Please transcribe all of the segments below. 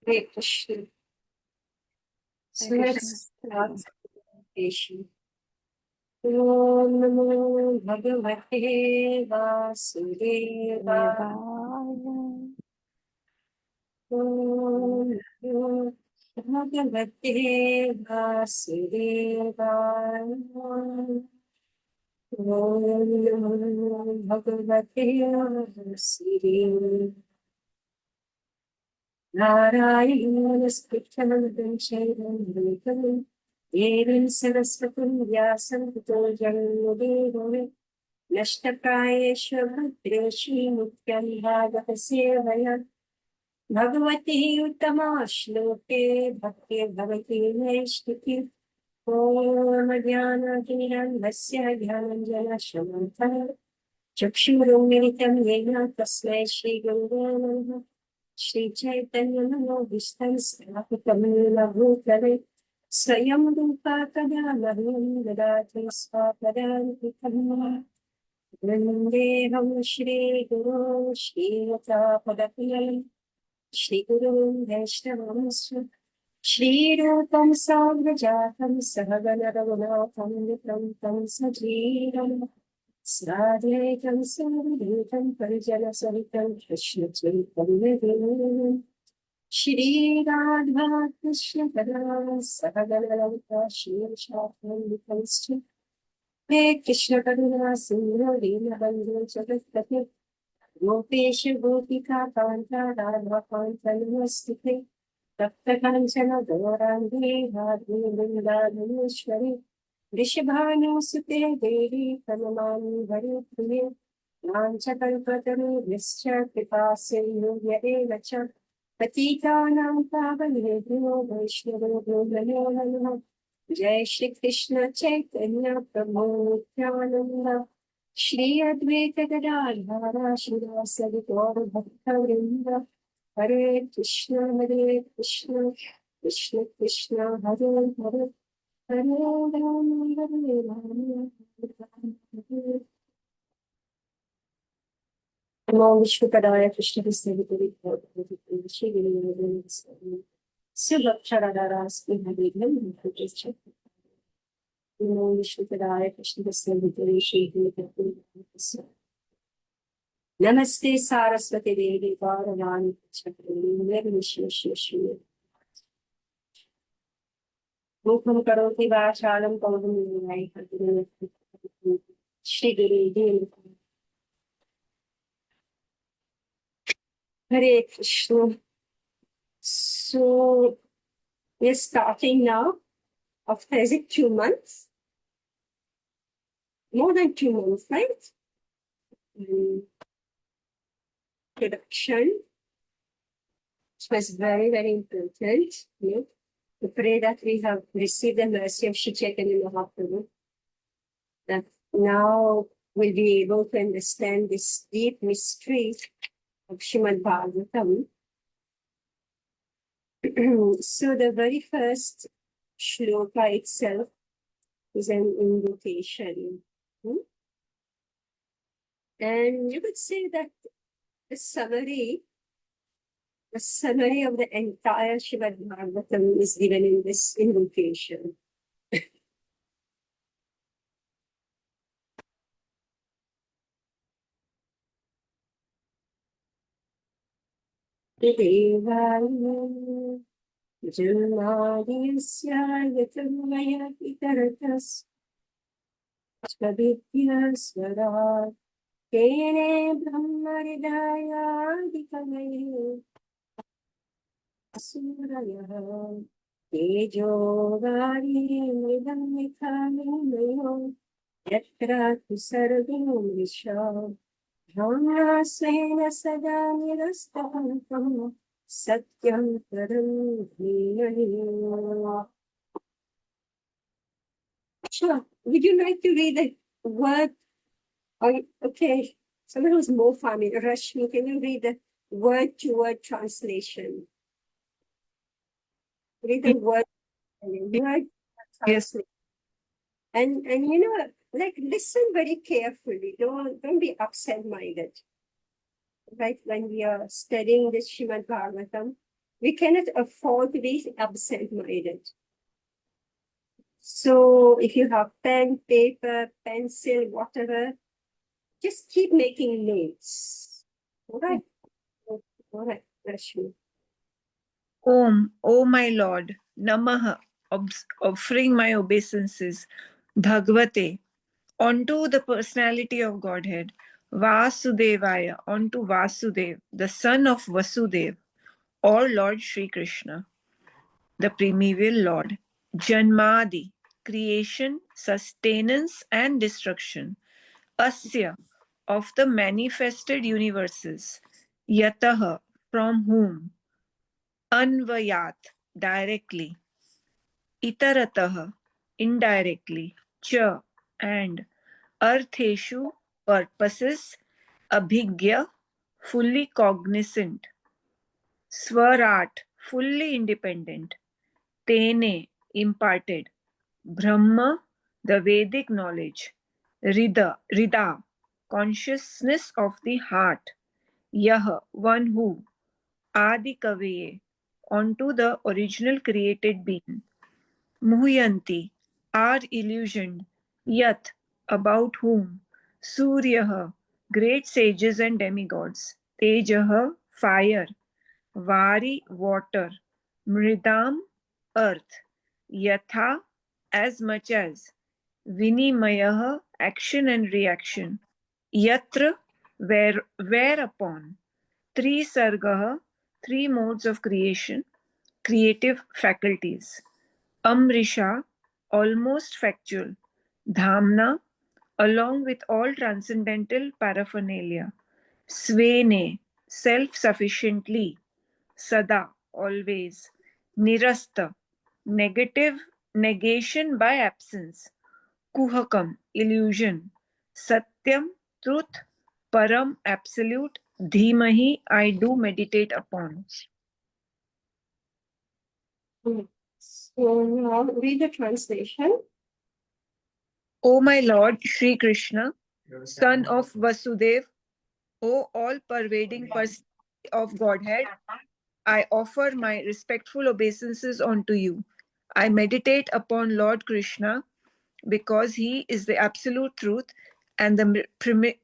Hare Krishna. So Hare let's Krishna. start meditation. Om Namo Bhagavate Vasudevaya. Devaya. Om Namo Bhagavate Vasudevaya. Om Namo Bhagavate Vasudevaya. Narayana Scriptam Shaivam Devin Saraswatam Vyasam Tito Janmudevame Nashtaprayesha Bhadreshi Mutyam Bhagavasevaya Bhagavati Uttama Shloke Bhakti Bhavati Neshtuti Om Adhyana Tiran Vasya Dhyananjana Shamanta Chakshurum Militam Yena Tasmai Shri Guru Namaha Shri Chaitanya Manobishtam Sthapitamila Bhutale Swayam Rupa Kada Mahim Dadati Swapadantikam Vandeham Shri Guru Shri Yata Padakiyam Shri Guru Vaishnavam Shri Rupam Sagrajatam Sahagana Raghunatham Vikram Tam Sajivam Sadhaitam Sadhaitam Parijana Sahitam Krishna Chaitam Nidhi Shri Radha Krishna Kadam Sahagalalanta Shri Shakam Vikamscha He Krishna Kaduna Sindhu Dina Bandhu Jagatpati Gopesha Gopika Kanta Radha Kanta Namaste Tapta Kanchana Gaurandi Radhi Vrindavaneshwari Vrishabhanusute Devi Pranamami Hari Priye Vanchakalpataru Vischa Kripasya Eva Cha Patitanam Pavanebhyo Vaishnavo Bhyo Namaha Jai Shri Krishna Chaitanya Prabhu Nityananda Shri Advaita Gadadhara Shivasadi Gaura Bhakta Vrinda Hare Krishna Krishna Krishna Hare Hare Hare Rama Hare Rama Namo Vishnupadaya Krishna Visnavitari Shri Guru Subhaksharadharas Vinabhigam Krishna Namo Vishnupadaya Krishna Visnavitari Shri Guru Namaste Saraswati Devi Gauravani Nirvisheshwari Mukham Karoti Vachalam Kaudam Shri Guru Hare Krishna. So we're starting now after, is it 2 months? More than 2 months, right? Production. It was very, very important. To pray that we have received the mercy of Shri Chaitanya Mahaprabhu, that now we'll be able to understand this deep mystery of Srimad Bhagavatam. So the very first shloka itself is an invocation. And you could say that the summary of the entire Srimad Bhagavatam is given in this invocation. Devaya Janmadhyasya Yatamaya Itaratas Chavidya Swarat Kene Brahmaridaya Dikamaye Asuraya Tejo Vari Midam Mikhaminayo Yatra Tusargam Visham Dhammasena Sada Nirastahantam Satyam Param Dhimani. Sure. Would you like to read the word? Okay. Someone who's more familiar. Rashmi, can you read the word-to-word translation? Read the word translation. And like listen very carefully. Don't be absent-minded. Right? When we are studying this Srimad Bhagavatam, We cannot afford to be absent-minded. So if you have pen, paper, pencil, whatever, just keep making notes. All right. All right, Rashmi. Om, O my Lord, Namaha, offering my obeisances, Bhagavate, onto the personality of Godhead, Vasudevaya, onto Vasudev, the son of Vasudev, or Lord Sri Krishna, the primeval Lord, Janmadi, creation, sustenance, and destruction, Asya, of the manifested universes, Yataha, from whom, Anvayat, directly, Itaratah, indirectly, Cha, and Artheshu, purposes, Abhigya, fully cognizant, Swarat, fully independent, Tene, imparted, Brahma, the Vedic knowledge, Rida, consciousness of the heart, Yah, one who, Adi Kaviye, onto the original created being, Muhyanti, are illusioned, Yat, about whom, Suryaha, great sages and demigods, Tejaha, fire, Vari, water, Mridam, earth, Yatha, as much as, Vinimayaha, action and reaction, Yatra, whereupon, Trisargaha, three modes of creation, creative faculties, Amrisha, almost factual, Dhamna, along with all transcendental paraphernalia, Svene, self-sufficiently, Sada, always, Nirasta, negative, negation by absence, Kuhakam, illusion, Satyam, truth, Param, absolute, Dhimahi, I do meditate upon. So now read the translation. O my Lord Sri Krishna, son of Vasudev, O all-pervading personality of Godhead, I offer my respectful obeisances unto you. I meditate upon Lord Krishna because he is the absolute truth and the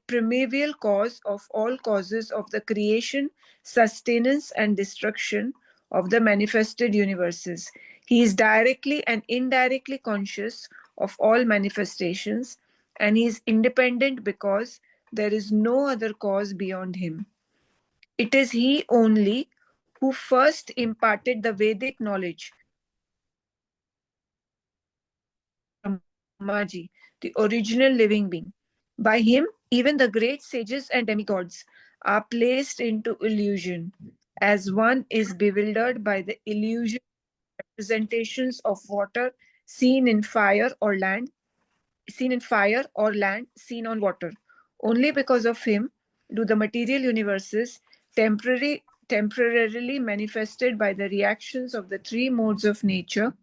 primeval cause of all causes of the creation, sustenance, and destruction of the manifested universes. He is directly and indirectly conscious of all manifestations, and he is independent because there is no other cause beyond him. It is he only who first imparted the Vedic knowledge, Brahmaji, the original living being. By him, even the great sages and demigods are placed into illusion, as one is bewildered by the illusion representations of water seen in fire or land, seen on water. Only because of him do the material universes temporarily manifested by the reactions of the three modes of nature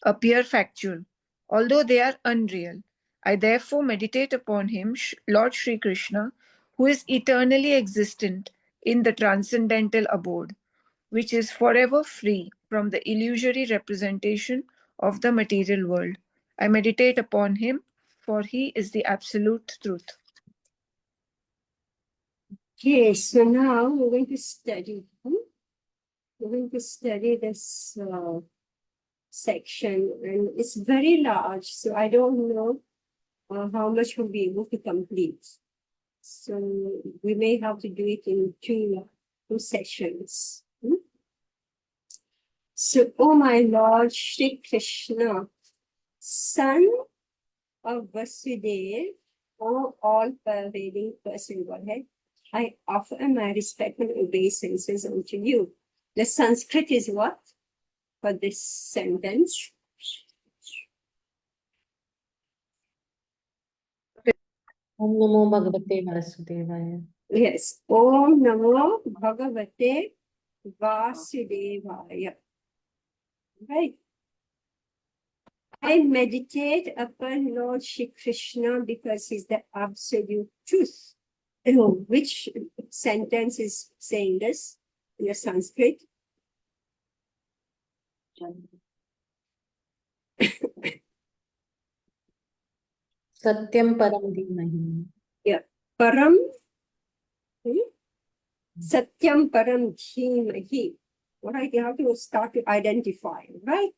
appear factual, although they are unreal. I therefore meditate upon him, Lord Sri Krishna, who is eternally existent in the transcendental abode, which is forever free from the illusory representation of the material world. I meditate upon him, for he is the absolute truth. Okay, so now we're going to study. We're going to study this section, and it's very large, so I don't know how much we'll be able to complete. So we may have to do it in two sessions. So, oh my Lord Shri Krishna, son of Vasudev, O all-pervading person Godhead, I offer my respectful obeisances unto you. The Sanskrit is what for this sentence? Om Namo Bhagavate Vasudevaya. Yes. Om Namo Bhagavate Vasudevaya. Right. I meditate upon Lord Shri Krishna because he's the absolute truth. Which sentence is saying this in the Sanskrit? Satyam param dhimahi. Yeah. Param. Satyam param dhimahi. All right, you have to start to identify, right?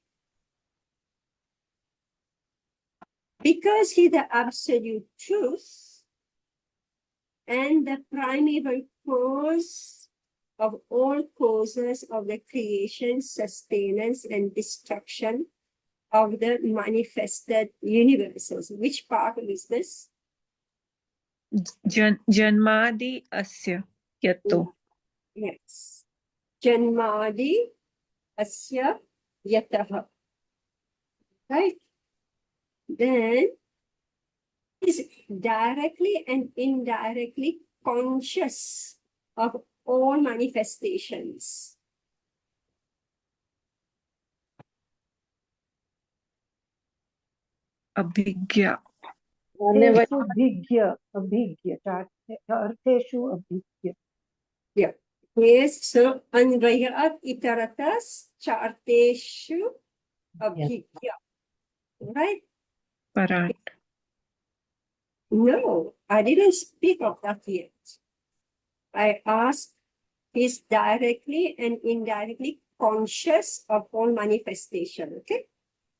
Because he's the absolute truth and the primeval cause of all causes of the creation, sustenance, and destruction of the manifested universes. Which part is this? Janmadi asya yato. Yes. Janmadi asya yataha. Right? Then is directly and indirectly conscious of all manifestations. Abhigya. तेषु भिज्य अभिज्ञ अर्थेषु अभिज्ञ Yeah. Yes, so anvayat itaratas charteshu abhigya. Right? Parat. No, I didn't speak of that yet. I asked, he's directly and indirectly conscious of all manifestation. Okay?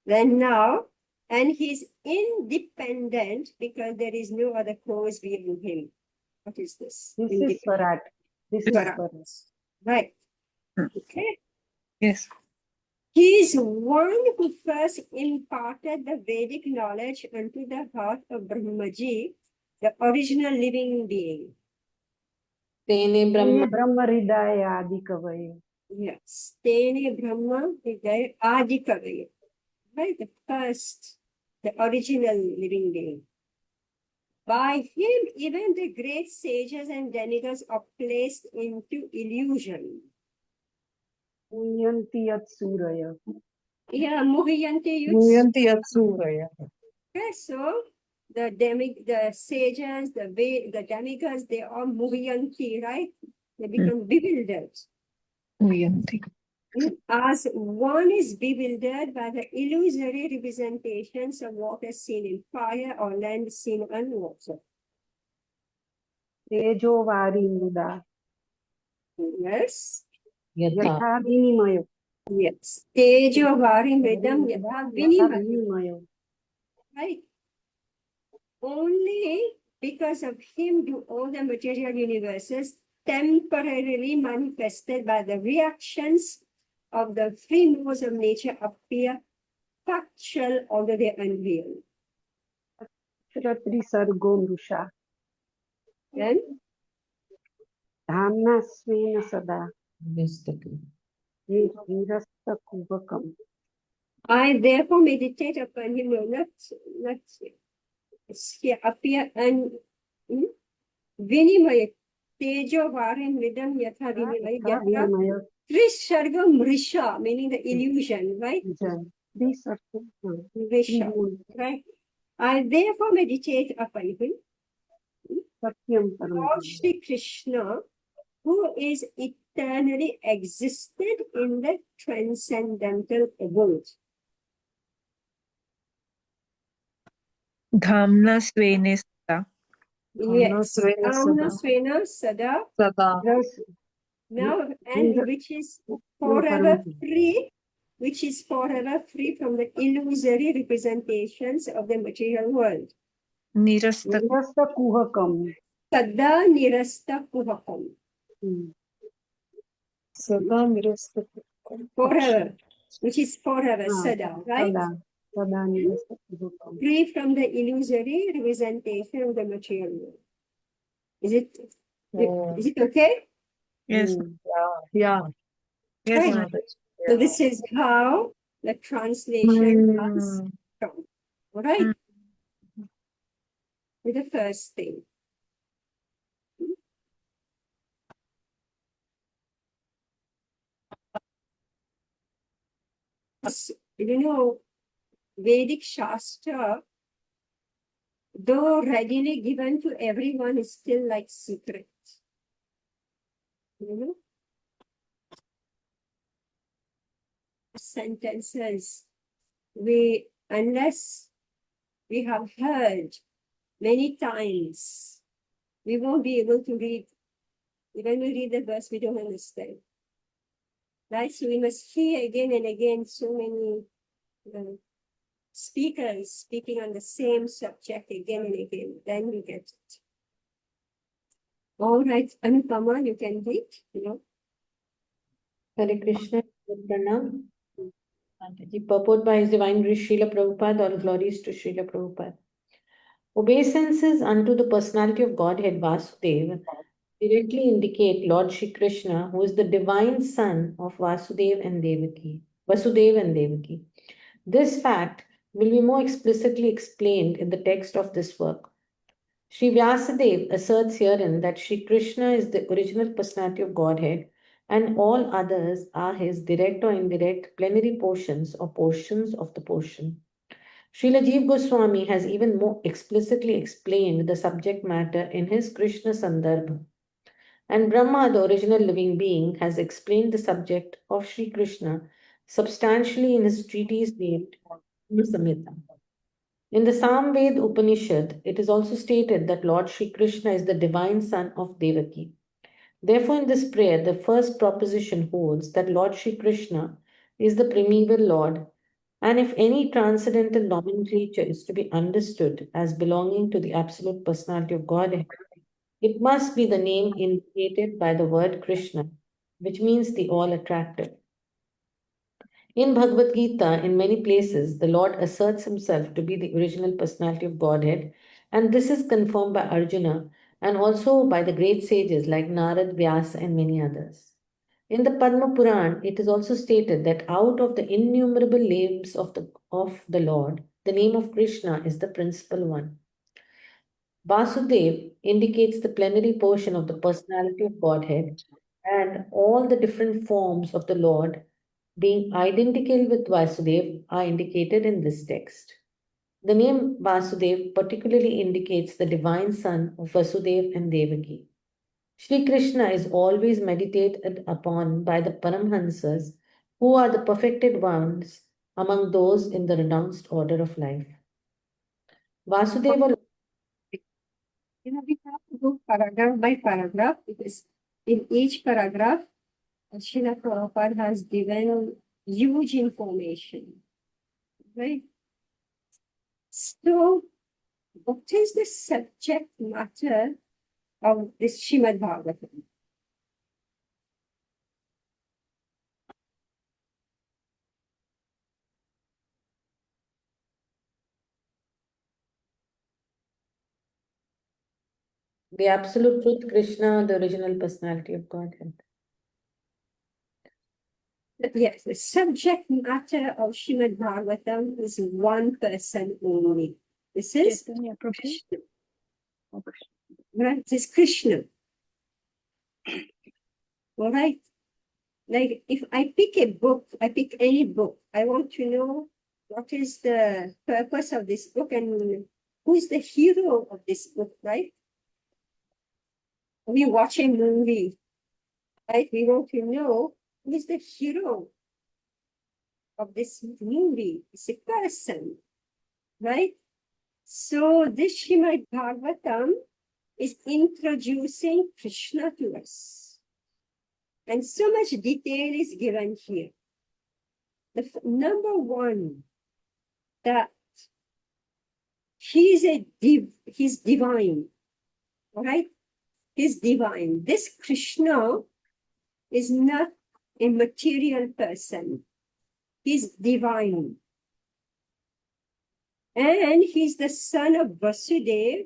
Then now, and he's independent because there is no other cause beyond him. What is this? This is Parat. This is Parat. Parat. Right. Hmm. Okay. Yes. He is one who first imparted the Vedic knowledge unto the heart of Brahmaji, the original living being. Tene Brahma. ब्रह्म हृदय आदि कवये. Yes. Tene Brahma Hridaya Adi Kavaya. Right? The first, the original living being. By him, even the great sages and demigods are placed into illusion. मुह्यन्ति यत् सूरय. Yeah, Muhyanti Yuts. मुह्यन्ति यत् सूरय. Okay, so the sages, the demigods, they are Muhyanti, right? They become bewildered. Uyanti. As one is bewildered by the illusory representations of what is seen in fire or land seen on water. तेजो वारी मृदा. Yes. Yatha. यथा विनिमयो. Yes. Tejo varim vedam yatha vinimaya. विनिमयो. Right. Only because of him do all the material universes temporarily manifested by the reactions of the three modes of nature appear factual, although they are unreal. त्रिसर्गो मृषा. Then, धाम्ना स्वेन सदा. Vistaka. निरस्तकुहकम्. I therefore meditate upon him, not here appear and vinimaya. Tejo varim vidam yatha vinimaya. यथा Yatha विनिमयो. trisharga mrisha, meaning the illusion, right? त्रिसर्गो. Mrisha, right? I therefore meditate upon him, सत्यं परं. Lord Shri Krishna, who is eternally existed in the transcendental abode. Dhamna svene sada. Yes, Svena Amna sada. Svena Sada, Yes. now, and which is forever free, which is forever free from the illusory representations of the material world. Nirasta. निरस्तकुहकम्. Sada Nirasta Kuhakam. सदा निरस्तकुहकम्. Forever, which is forever, Sada, right? सदा सदा निरस्तकुहकम्. Free from the illusory representation of the material world. Is it okay? Yes. Yeah. Yes. Right. Mother. So this is how the translation comes from. All right? With the first thing. You know, Vedic Shastra, though readily given to everyone, is still like secret. You know? sentences, unless we have heard many times, we won't be able to read. When we read the verse, we don't understand. Right? So we must hear again and again so many speakers speaking on the same subject again and again. Then we get it. All right, Anupama, you can read, Hare Krishna, Pranam. The purport by His Divine Grace Srila Prabhupada, all glories to Srila Prabhupada. Obeisances unto the personality of Godhead Vasudeva directly indicate Lord Shri Krishna, who is the divine son of Vasudeva and Devaki. This fact will be more explicitly explained in the text of this work. Sri Vyasadeva asserts herein that Sri Krishna is the original personality of Godhead and all others are his direct or indirect plenary portions or portions of the portion. Srila Jeev Goswami has even more explicitly explained the subject matter in his Krishna Sandarbha. And Brahma, the original living being, has explained the subject of Sri Krishna substantially in his treatise named Samhita. In the Samved Upanishad, it is also stated that Lord Sri Krishna is the divine son of Devaki. Therefore, in this prayer, the first proposition holds that Lord Sri Krishna is the primeval Lord, and if any transcendental nomenclature is to be understood as belonging to the absolute personality of Godhead, it must be the name indicated by the word Krishna, which means the all-attractive. In Bhagavad Gita, in many places, the Lord asserts himself to be the original personality of Godhead, and this is confirmed by Arjuna and also by the great sages like Narad, Vyasa, and many others. In the Padma Puran, it is also stated that out of the innumerable names of the Lord, the name of Krishna is the principal one. Vasudev indicates the plenary portion of the personality of Godhead, and all the different forms of the Lord being identical with Vasudev are indicated in this text. The name Vasudev particularly indicates the divine son of Vasudev and Devaki. Sri Krishna is always meditated upon by the Paramhansas, who are the perfected ones among those in the renounced order of life. Vasudeva. we have to go paragraph by paragraph because in each paragraph, Srila Prabhupada has given huge information, right? So, what is the subject matter of this Srimad Bhagavatam? The absolute truth, Krishna, the original personality of Godhead. Yes, the subject matter of Srimad Bhagavatam is one person only. This is Krishna. Right? This is Krishna. All right. Like if I pick a book, I pick any book, I want to know what is the purpose of this book and who is the hero of this book, right? We watch a movie, right? We want to know who is the hero of this movie. It's a person, right? So this Srimad Bhagavatam is introducing Krishna to us. And so much detail is given here. Number one, that he's divine, all right? He's divine. This Krishna is not a material person. He's divine. And he's the son of Vasudeva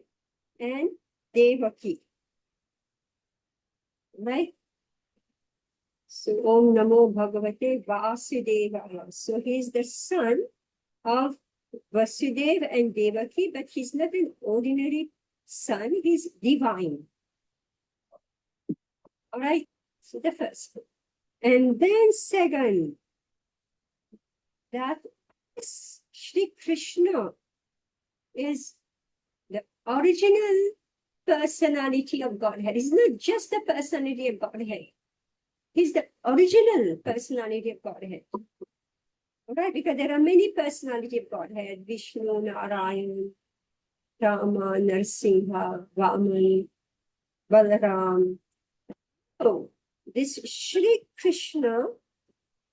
and Devaki. Right? So, Om Namo Bhagavate Vasudevaya. So, he's the son of Vasudeva and Devaki, but he's not an ordinary son, he's divine. All right? So, the first. And then, second, that Shri Krishna is the original personality of Godhead. It's not just the personality of Godhead. He's the original personality of Godhead. Right? Because there are many personality of Godhead, Vishnu, Narayan, Rama, Narsimha, Vaman, Balaram. So this Shri Krishna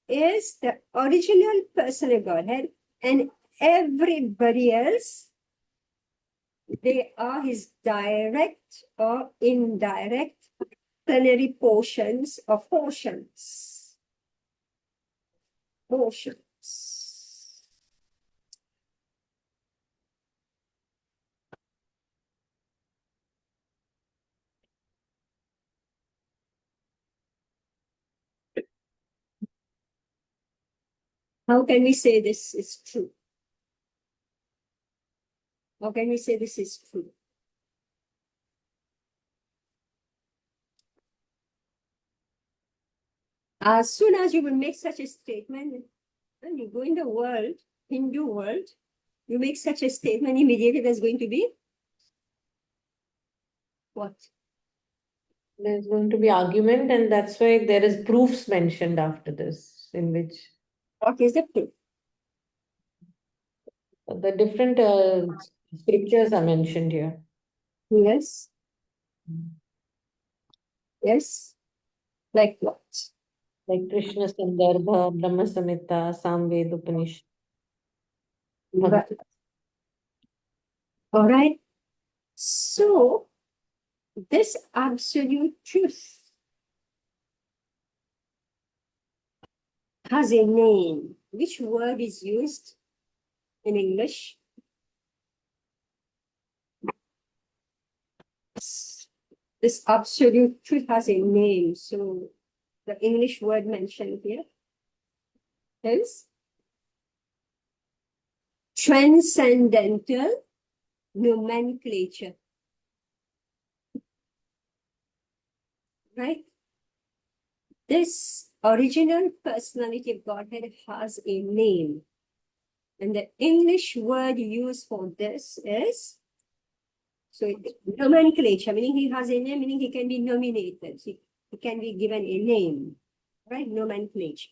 is the original person of Godhead, and everybody else, they are his direct or indirect plenary portions or portions. Portions. How can we say this is true? How can we say this is true? As soon as you will make such a statement, and you go in the world, Hindu world, you make such a statement, immediately there's going to be what? There's going to be argument, and that's why there is proofs mentioned after this, in which What is the proof? the different scriptures are mentioned here. Yes. Yes. Like what? Like Krishna Sandarbha, Brahma Samhita, Samved Upanishad. Right. All right. So, this absolute truth has a name. Which word is used in English? This absolute truth has a name. So, the English word mentioned here is transcendental nomenclature. Right? This original personality of Godhead has a name. And the English word used for this is, so nomenclature, meaning he has a name, meaning he can be nominated. He can be given a name, right? Nomenclature.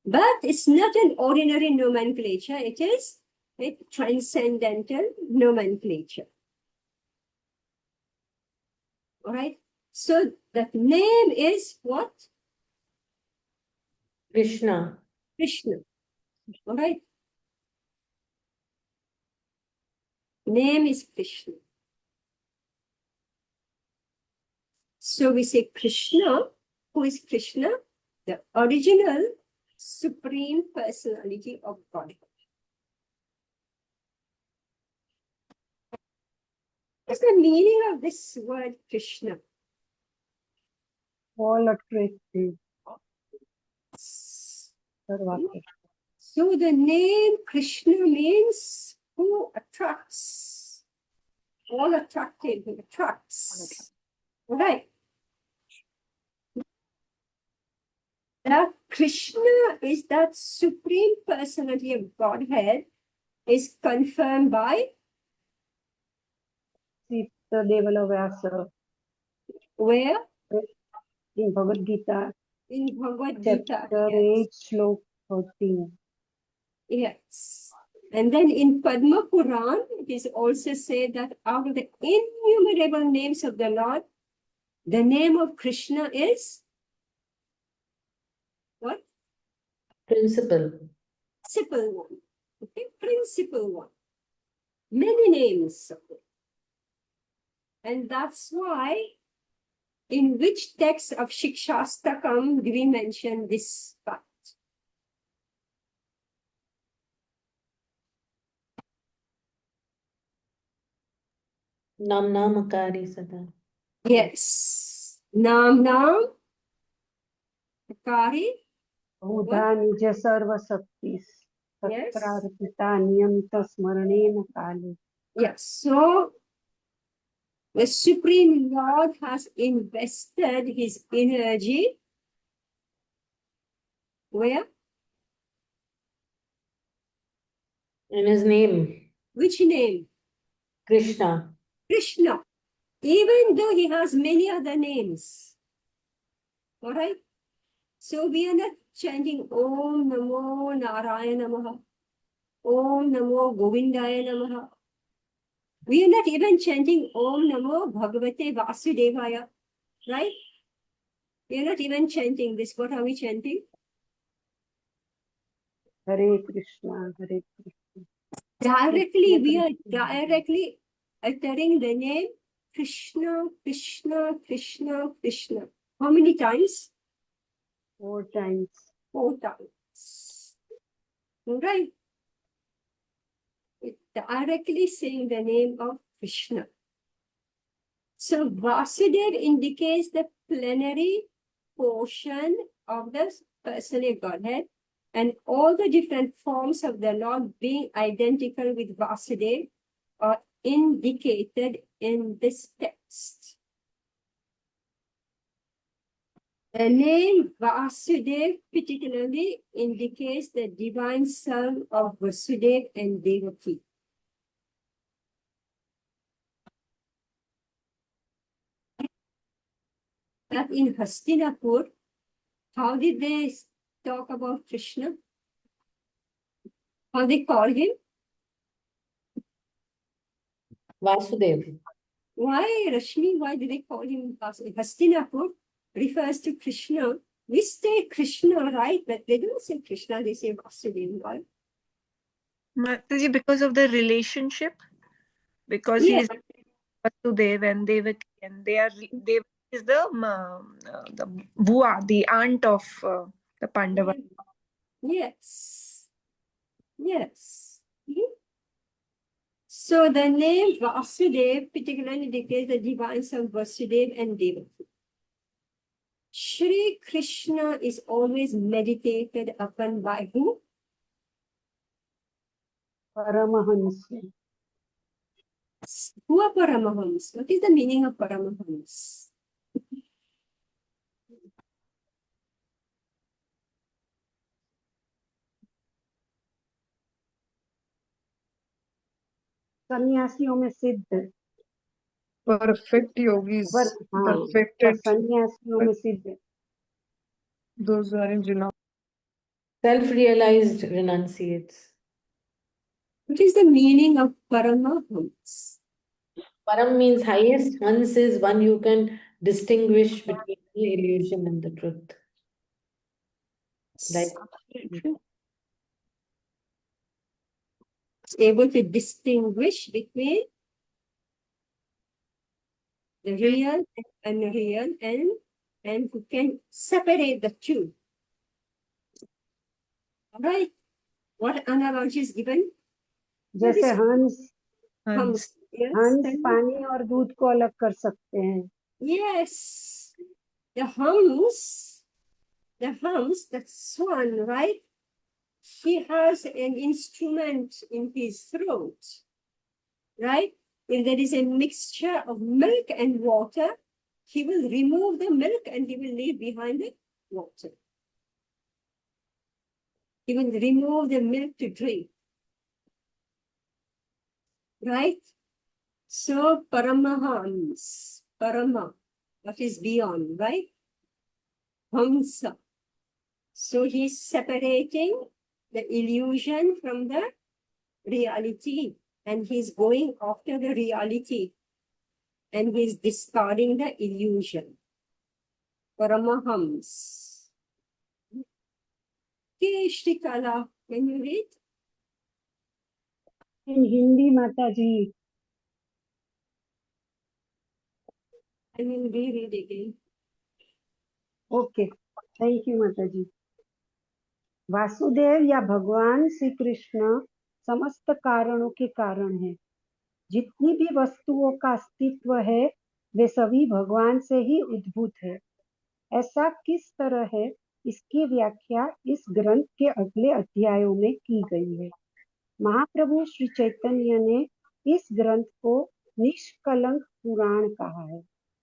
But it's not an ordinary nomenclature. It is a transcendental nomenclature. All right. So the name is what? Krishna. Krishna. All right. Name is Krishna. So we say Krishna. Who is Krishna? The original supreme personality of God. What's the meaning of this word Krishna? all attractive. Sarvatra. So the name Krishna means who attracts. All attractive, who attracts. Right. That Krishna is that supreme personality of Godhead is confirmed by Sita Devala Vyasa where? in Bhagavad Gita, In Bhagavad Gita. chapter 8, slok 13. Yes. And then in Padma Puran, it is also said that out of the innumerable names of the Lord, the name of Krishna is what? Principle. Principal one. Okay, principal one. Many names. And that's why in which text of Shikshastakam do we mention this fact? Nam Namakari Sada. Yes. Nam Nam Akari. बहुधा निज सर्व शक्तिस Yes. तत्प्रार्थिता नियमित स्मरणेन काले. Yes. So the Supreme Lord has invested his energy where? In his name, Which name? Krishna. Krishna. Even though he has many other names. All right? So we are not chanting Om Namo Narayana Namaha, Om Namo Govindaya Namaha. We are not even chanting Om Namo Bhagavate Vasudevaya, right? We are not even chanting this. What are we chanting? Hare Krishna, Hare Krishna. Directly, we are directly uttering the name Krishna, Krishna, Krishna, Krishna. How many times? 4 times. 4 times. Right? Directly saying the name of Krishna. So Vasudev indicates the plenary portion of the personal Godhead, and all the different forms of the Lord being identical with Vasudev are indicated in this text. The name Vasudev particularly indicates the divine son of Vasudev and Devaki. But in Hastinapur, how did they talk about Krishna? How they call him? Vasudev. Why, Rashmi, why do they call him Vasudev? Hastinapur refers to Krishna. We say Krishna, right? But they don't say Krishna, they say Vasudev. Why? Mataji, because of the relationship, because he Yeah, is Vasudev and Devaki, and Devaki is the Bua, the aunt of the Pandava. yes, yes. Mhm. So the name Vasudev particularly indicates the divine son Vasudev and Devaki. Shri Krishna is always meditated upon by who? Paramahansa. Who are Paramahams? What is the meaning of Paramahams? सन्यासियों में सिद्ध Perfect yogis, हाँ perfected, सन्यासियों में सिद्ध those who are in renown. Self-realized renunciates. What is the meaning of Paramahams? Param means highest. Hans is one you can distinguish between the illusion and the truth. Like Able to distinguish between the real and unreal, and who can separate the two. Right? What analogy is given? What जैसे is हंस hams? Yes, हंस tell me. पानी और दूध को अलग कर सकते हैं Yes. The hums, the swan, right? He has an instrument in his throat, right? If there is a mixture of milk and water, he will remove the milk and he will leave behind the water. He will remove the milk to drink, right? So Paramahams, Parama, what is beyond, right? Hamsa. So he's separating the illusion from the reality, and he's going after the reality, and he's discarding the illusion. Paramahams. Okay, Shrikala, can you read? इन हिंदी माता जी I will reread again. Okay thank you माता जी वासुदेव या भगवान श्री कृष्ण समस्त कारणों के कारण है जितनी भी वस्तुओं का अस्तित्व है वे सभी भगवान से ही उद्भूत है ऐसा किस तरह है इसकी व्याख्या इस ग्रंथ के अगले अध्यायों में की गई है महाप्रभु श्री चैतन्य ने इस ग्रंथ को निष्कलंक पुराण कहा है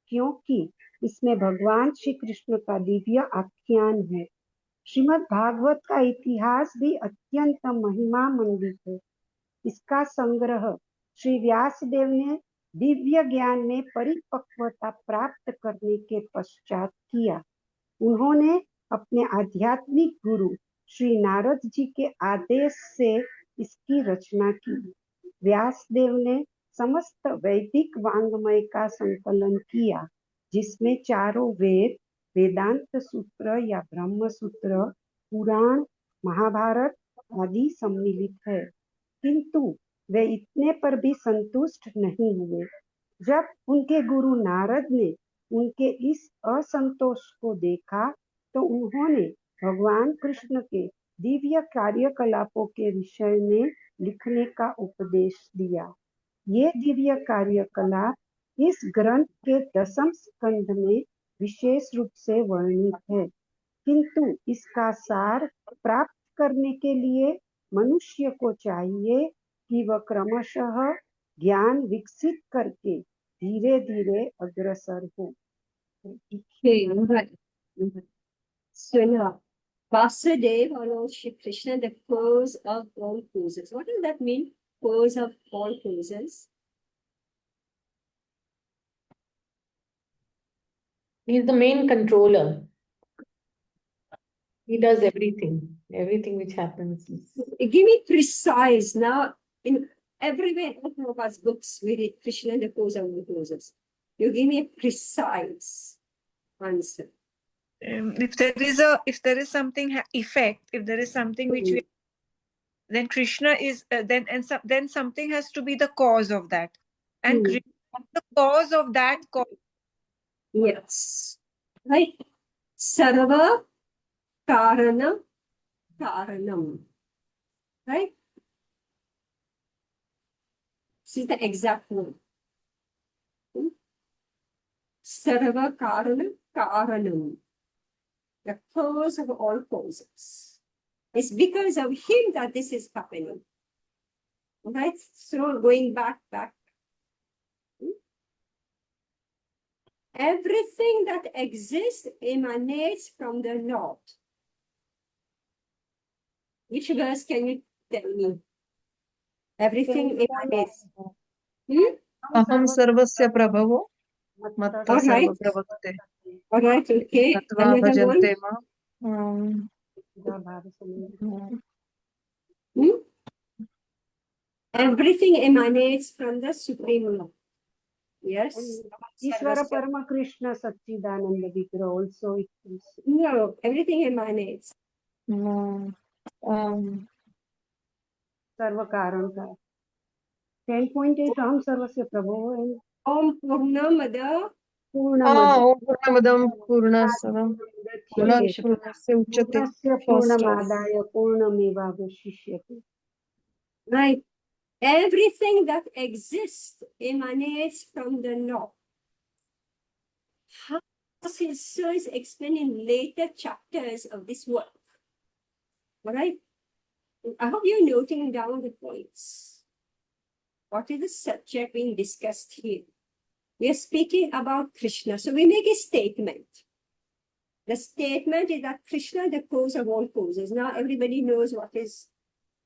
क्योंकि इसमें भगवान श्री कृष्ण का दिव्य आख्यान है श्रीमद् भागवत का इतिहास भी अत्यंत महिमा मंडित है इसका संग्रह श्री व्यासदेव ने दिव्य ज्ञान में परिपक्वता प्राप्त करने के पश्चात किया उन्होंने अपने आध्यात्मिक गुरु श्री नारद जी के आदेश से इसकी रचना की। व्यासदेव ने समस्त वैदिक वांग्मय का संकलन किया, जिसमें चारों वेद, वेदांत सूत्र या ब्रह्म सूत्र, पुराण, महाभारत आदि सम्मिलित है। किंतु वे इतने पर भी संतुष्ट नहीं हुए। जब उनके गुरु नारद ने उनके इस असंतोष को देखा, तो उन्होंने भगवान कृष्ण के दिव्य कार्यकलापों के विषय में लिखने का उपदेश दिया। ये दिव्य कार्यकलाप इस ग्रंथ के 10वें स्कंद में विशेष रूप से वर्णित है, किंतु इसका सार प्राप्त करने के लिए मनुष्य को चाहिए कि वह क्रमशः ज्ञान विकसित करके धीरे धीरे अग्रसर हो। Okay, right. So now, Vasudeva or Lord Shri Krishna, the cause of all causes. What does that mean? Cause of all causes. He is the main controller. He does everything. Everything which happens. Give me precise. Now, in everywhere, in all of us books, we read Krishna, the cause of all causes. You give me a precise answer. If there is something effect, if there is something which we, then Krishna is then something has to be the cause of that, and Hmm. Krishna is the cause of that cause. Yes. Right? Sarva Karana Karanam. Right? This is the exact word. Sarva Karana Karanam. The cause of all causes. It's because of him that this is happening. Right? So going back. Everything that exists emanates from the Lord. Which verse can you tell me? Everything emanates. अहं सर्वस्य प्रभवो मत्तः All right. सर्वप्रवर्ते All right, okay. तत्त्वा Another one. भजन्ते माम् Hmm? Everything emanates from the Supreme Lord. Yes. ईश्वर परम कृष्ण सच्चिदानंद विग्रह also it is No, everything emanates. सर्व कारण का 10.8 अहम सर्वस्य प्रभो Om Purnamada पूर्णमद ॐ पूर्णमदं पूर्णसदं पूर्णस्य उच्यते पूर्णस्य फर्स्ट पूर्णमादाय पूर्णमेवावशिष्यते. Right. Everything that exists emanates from the Lord. How so is explained in later chapters of this work. All right. I hope you're noting down the points. What is the subject being discussed here? We are speaking about Krishna. So we make a statement. The statement is that Krishna is the cause of all causes. Now everybody knows what is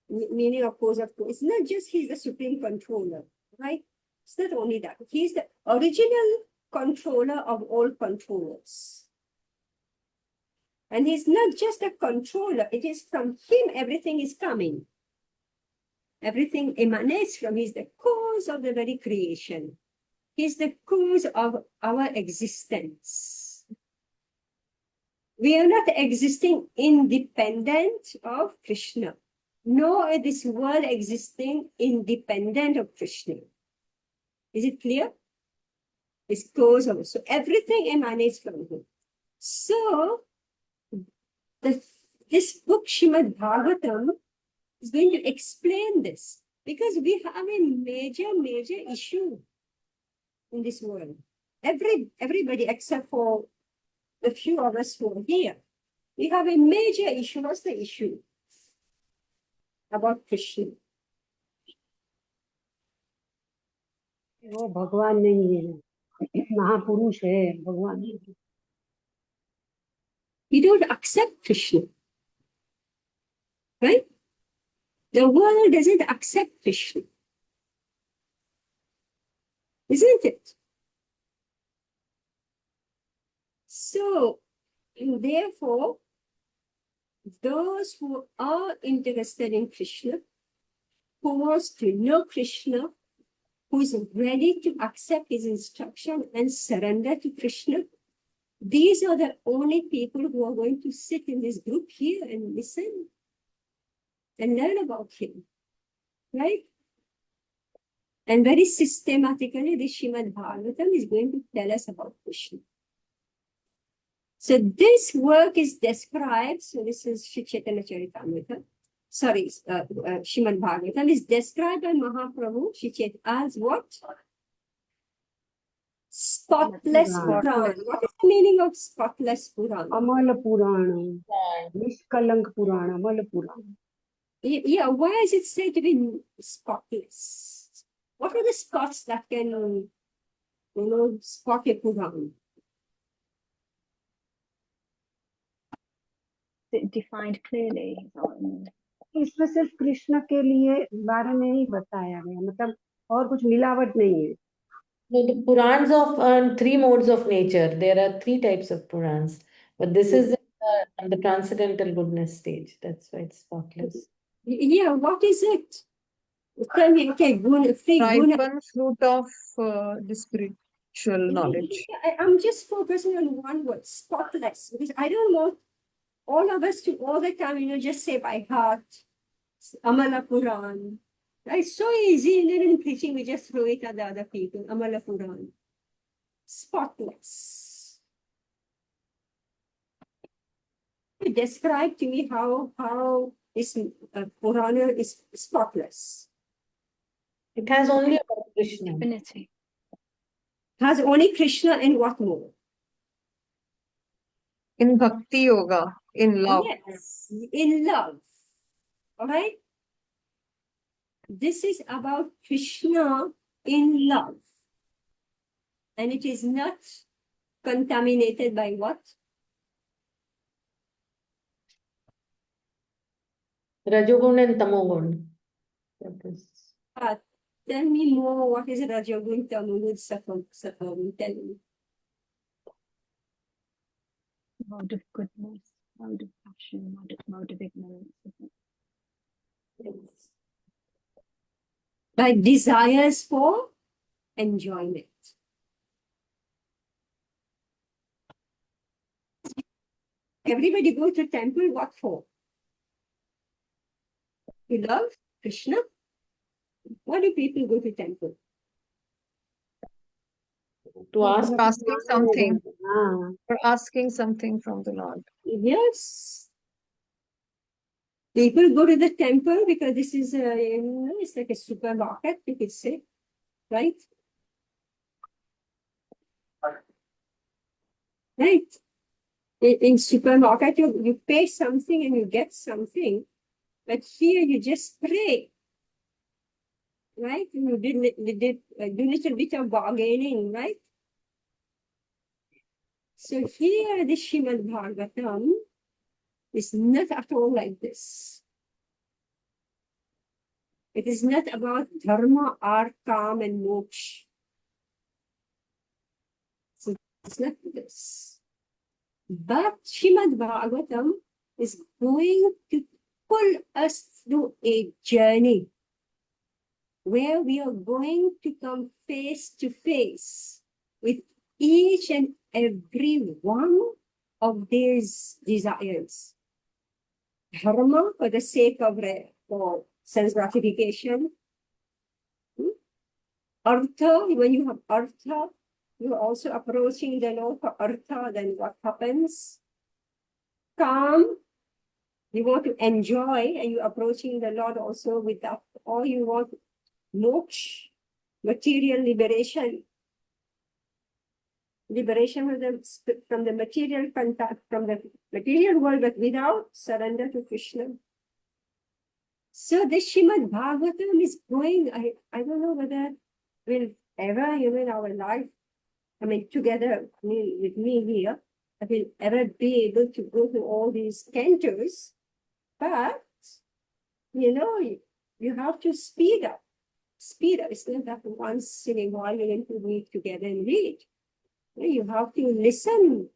meaning of cause of cause. It's not just he's the supreme controller, right? It's not only that. He's the original controller of all controllers. And he's not just a controller, it is from him everything is coming. Everything emanates from him. He's the cause of the very creation. He's the cause of our existence. We are not existing independent of Krishna, nor is this world existing independent of Krishna. Is it clear? It's cause of it. So everything emanates from him. So this book, Srimad Bhagavatam, is going to explain this because we have a major issue in this world. Everybody except for the few of us who are here, we have a major issue. What's the issue? About Krishna. वो भगवान नहीं है, महापुरुष है, भगवान नहीं है. We don't accept Krishna. Right? The world doesn't accept Krishna. Isn't it? So, therefore, those who are interested in Krishna, who wants to know Krishna, who is ready to accept his instruction and surrender to Krishna, these are the only people who are going to sit in this group here and listen and learn about him, right? And very systematically, the Srimad Bhagavatam is going to tell us about Krishna. So this work is described, so this is Sri Chaitanya Charitamrita, Srimad Bhagavatam is described by Mahaprabhu, Sri Chaitanya, as what? Spotless Purana. Puran. What is the meaning of spotless Puran? Amal Purana, Nishkalank Purana, Amal Purana. Yeah, why is it said to be spotless? What are the spots that can, spot a Puran? Is it defined clearly? इसमें सिर्फ कृष्ण के लिए बारे में ही बताया गया, मतलब और कुछ मिलावट नहीं है. No, the Purans of three modes of nature. There are three types of Purans, but this is on the transcendental goodness stage. That's why it's spotless. Yeah, what is it? Tell me, okay, guna, Ripen fruit of the spiritual knowledge. I'm just focusing on one word, spotless, because I don't want all of us to all the time, just say by heart, Amala Puran. It's so easy, and then in preaching, we just throw it at the other people, Amala Puran. Spotless. Describe to me how this Purana is spotless. It has only about Krishna. Divinity. Has only Krishna and what more? In Bhakti Yoga, in love. Yes, in love. All right? This is about Krishna in love. And it is not contaminated by what? Rajogun and Tamogun. That is. Tell me more, what is Rajogun, Tamogun, Sattvagun? Tell me. Mode of goodness, mode of passion, mode of ignorance. By desires for enjoyment. Everybody go to temple, what for? You love Krishna? Why do people go to temple? To ask Asking something. हाँ, Or asking something from the Lord. Yes. People go to the temple because this is it's like a supermarket, you could say, right? Right. In supermarket, you pay something and you get something, but here you just pray, right? You did do little bit of bargaining, right? So here the Srimad Bhagavatam is not at all like this. It is not about dharma, art, calm, and moksha. So it's not this. But Srimad Bhagavatam is going to pull us through a journey where we are going to come face to face with each and every one of these desires. Dharma for the sake of for sense gratification. Artha, when you have artha, you're also approaching the Lord for artha, then what happens? Calm, you want to enjoy, and you're approaching the Lord also with that, or you want moksha, material liberation. Liberation from the material contact, from the material world, but without surrender to Krishna. So the Srimad Bhagavatam is going, I don't know whether we'll ever, in our life, together with me here, I will ever be able to go to all these cantos, but, you have to speed up. Speed up. It's not that once in a while you're going to meet together and read. You have to listen.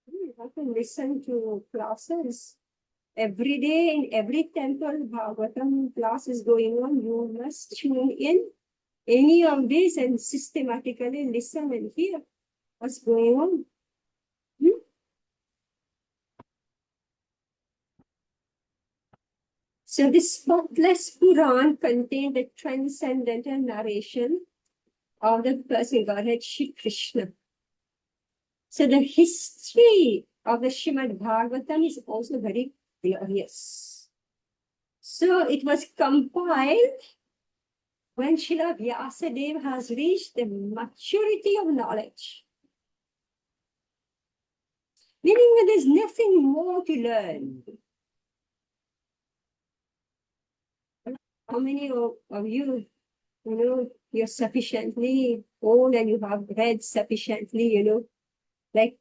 You have to listen to classes Every day in every temple, Bhagavatam class is going on. You must tune in any of these and systematically listen and hear what's going on. Hmm? So this spotless Puran contained the transcendental narration of the person Godhead Shri Krishna. So the history of the Srimad Bhagavatam is also very glorious. So it was compiled when Srila Vyasadeva has reached the maturity of knowledge. Meaning that there's nothing more to learn. How many of you, you're sufficiently old and you have read sufficiently, like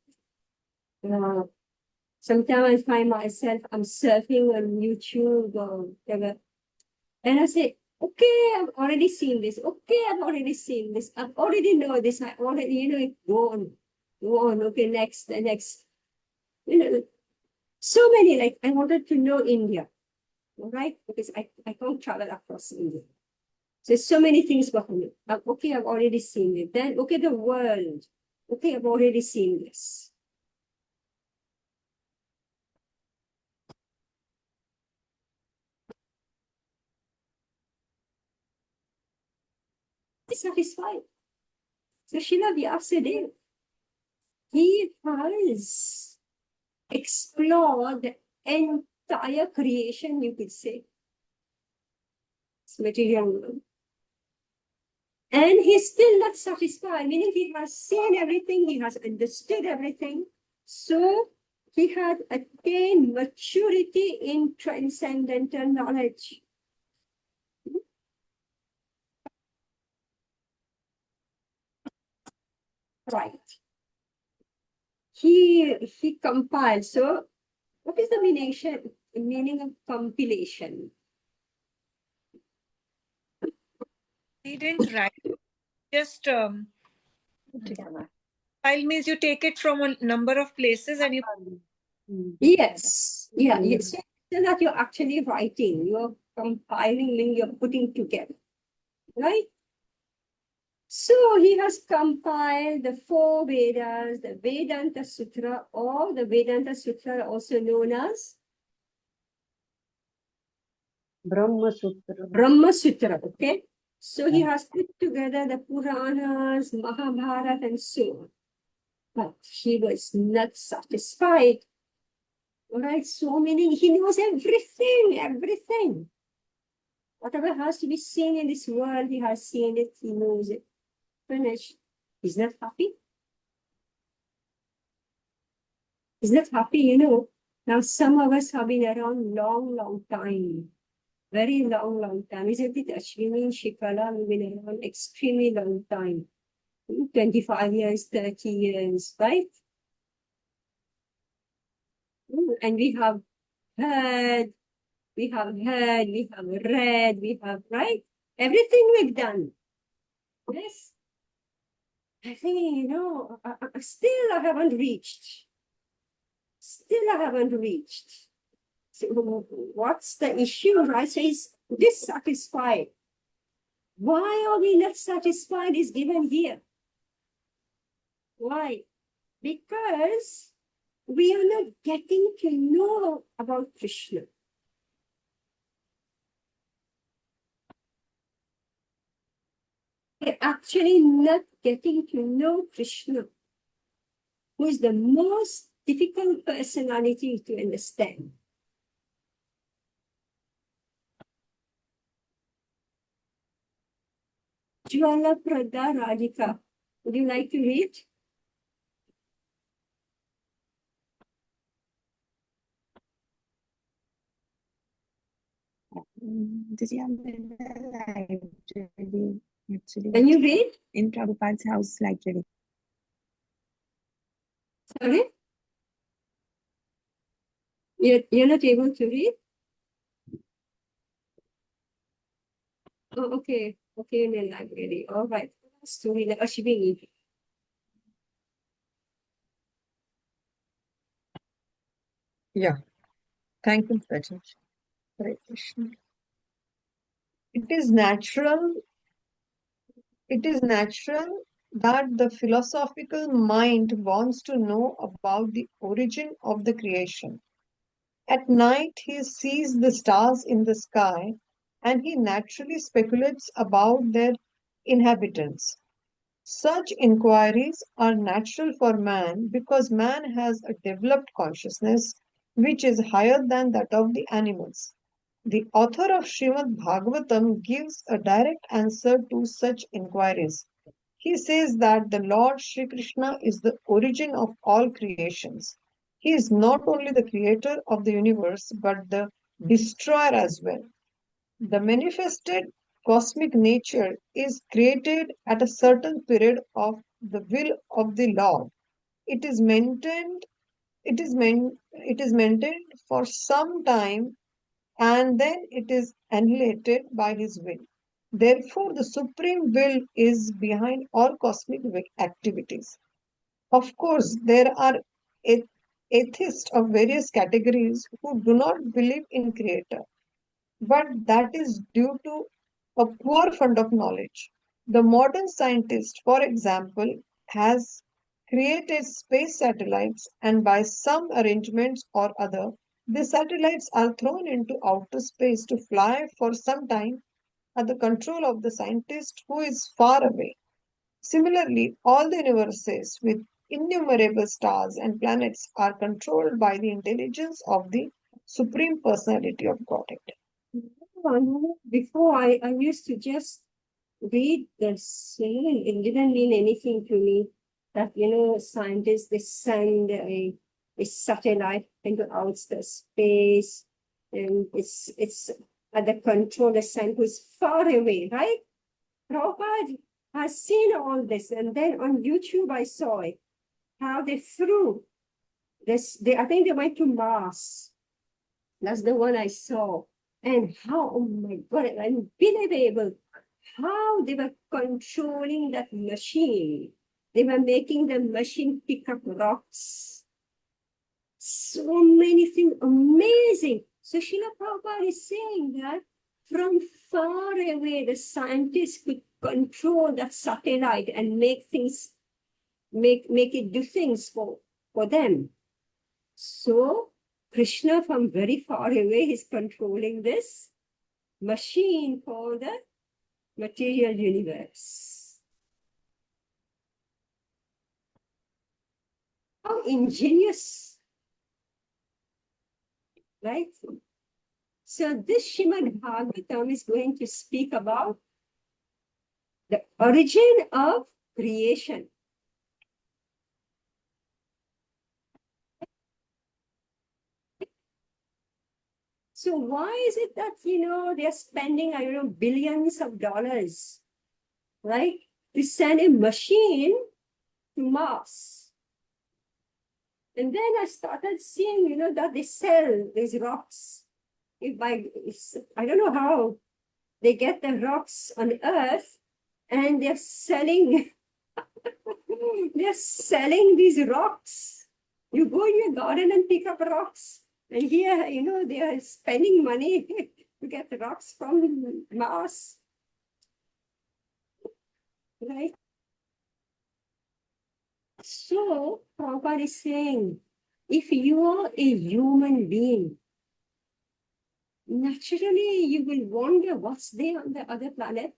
sometimes I find myself, I'm surfing on YouTube or whatever, and I say, okay, I've already seen this. Okay, I've already seen this. I already know this. I already, go on. Okay, next, the next. So many, like, I wanted to know India, all right? Because I can't travel across India. So many things behind it. Okay, I've already seen it. Then, okay, the world. Okay, I've already seen this. Satisfied. So Srila Vyasadeva, he has explored the entire creation, you could say. It's material world. And he's still not satisfied, meaning he has seen everything, he has understood everything. So he has attained maturity in transcendental knowledge. Right. He compiled. So what is the meaning of compilation? He didn't write, just Together. file means you take it from a number of places and you Yes. Yeah. Yes. So that you're actually writing, you're compiling, you're putting together. Right? So he has compiled the 4 Vedas, the Vedanta Sutra, or the Vedanta Sutra, also known as Brahma Sutra. Brahma Sutra. Okay. So he has put together the Puranas, Mahabharata, and so on. But he was not satisfied. All right. So meaning he knows everything. Whatever has to be seen in this world, he has seen it, he knows it. Finished. He's not happy. He's not happy, Now, some of us have been around long time. Very long time. Isn't it, Ashwini, Shikala? We've been around extremely long time. 25 years, 30 years, right? And we have heard, we have read, right? Everything we've done. Yes. I think, still I haven't reached. So what's the issue, right? So he's dissatisfied. Why are we not satisfied is given here. Why? Because we are not getting to know about Krishna. We're actually not getting to know Krishna, who is the most difficult personality to understand. Jwala Prada Radhika. Would you like to read? Did you have in the library? Actually, Can you read? in Prabhupada's house library. Sorry? You're not able to read? Oh, okay. Okay, in the library. All right. Story like Ashwini. Yeah. Thank you, Rajat. Hare Krishna. It is natural that the philosophical mind wants to know about the origin of the creation. At night, he sees the stars in the sky and he naturally speculates about their inhabitants. Such inquiries are natural for man because man has a developed consciousness which is higher than that of the animals. The author of Srimad Bhagavatam gives a direct answer to such inquiries. He says that the Lord Sri Krishna is the origin of all creations. He is not only the creator of the universe but the destroyer as well. The manifested cosmic nature is created at a certain period of the will of the Lord. It is maintained, it is maintained for some time and then it is annihilated by his will. Therefore, the supreme will is behind all cosmic activities. Of course, there are atheists of various categories who do not believe in creator, but that is due to a poor fund of knowledge. The modern scientist, for example, has created space satellites, and by some arrangements or other, the satellites are thrown into outer space to fly for some time at the control of the scientist who is far away. Similarly, all the universes with innumerable stars and planets are controlled by the intelligence of the Supreme Personality of Godhead. Before I used to just read this, it didn't mean anything to me that, scientists, they send a satellite into outer space and it's under control, the sun who's far away, right? Prabhupada has seen all this, and then on YouTube I saw it, how they flew this, I think they went to Mars. That's the one I saw. And how, oh my God, unbelievable how they were controlling that machine. They were making the machine pick up rocks. So many things, amazing. So Srila Prabhupada is saying that from far away, the scientists could control that satellite and make things, make it do things for them. So Krishna from very far away is controlling this machine called the material universe. How ingenious, right? So this Srimad Bhagavatam is going to speak about the origin of creation. So why is it that, they're spending, billions of dollars, right, to send a machine to Mars? And then I started seeing, that they sell these rocks. I don't know how they get the rocks on Earth, and they're selling, they're selling these rocks. You go in your garden and pick up rocks. And here, they are spending money to get the rocks from Mars. Right? So, Prabhupada is saying, if you are a human being, naturally you will wonder what's there on the other planet.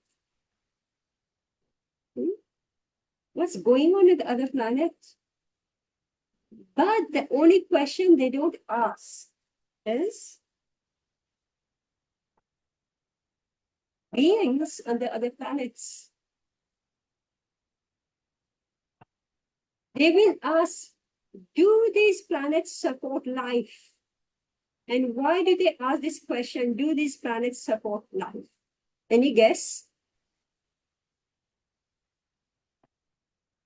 What's going on with the other planet? But the only question they don't ask is, beings on the other planets. They will ask, do these planets support life? And why do they ask this question? Do these planets support life? Any guess?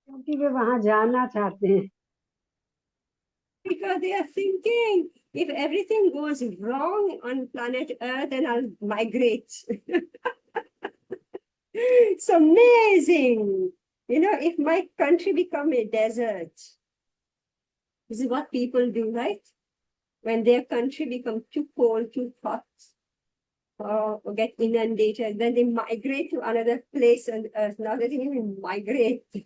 क्योंकि वे वहां जाना चाहते हैं. Because they are thinking, if everything goes wrong on planet Earth, then I'll migrate. It's amazing. If my country become a desert, this is what people do, right? when their country become too cold, too hot, or get inundated, then they migrate to another place on Earth. Now they didn't even migrate to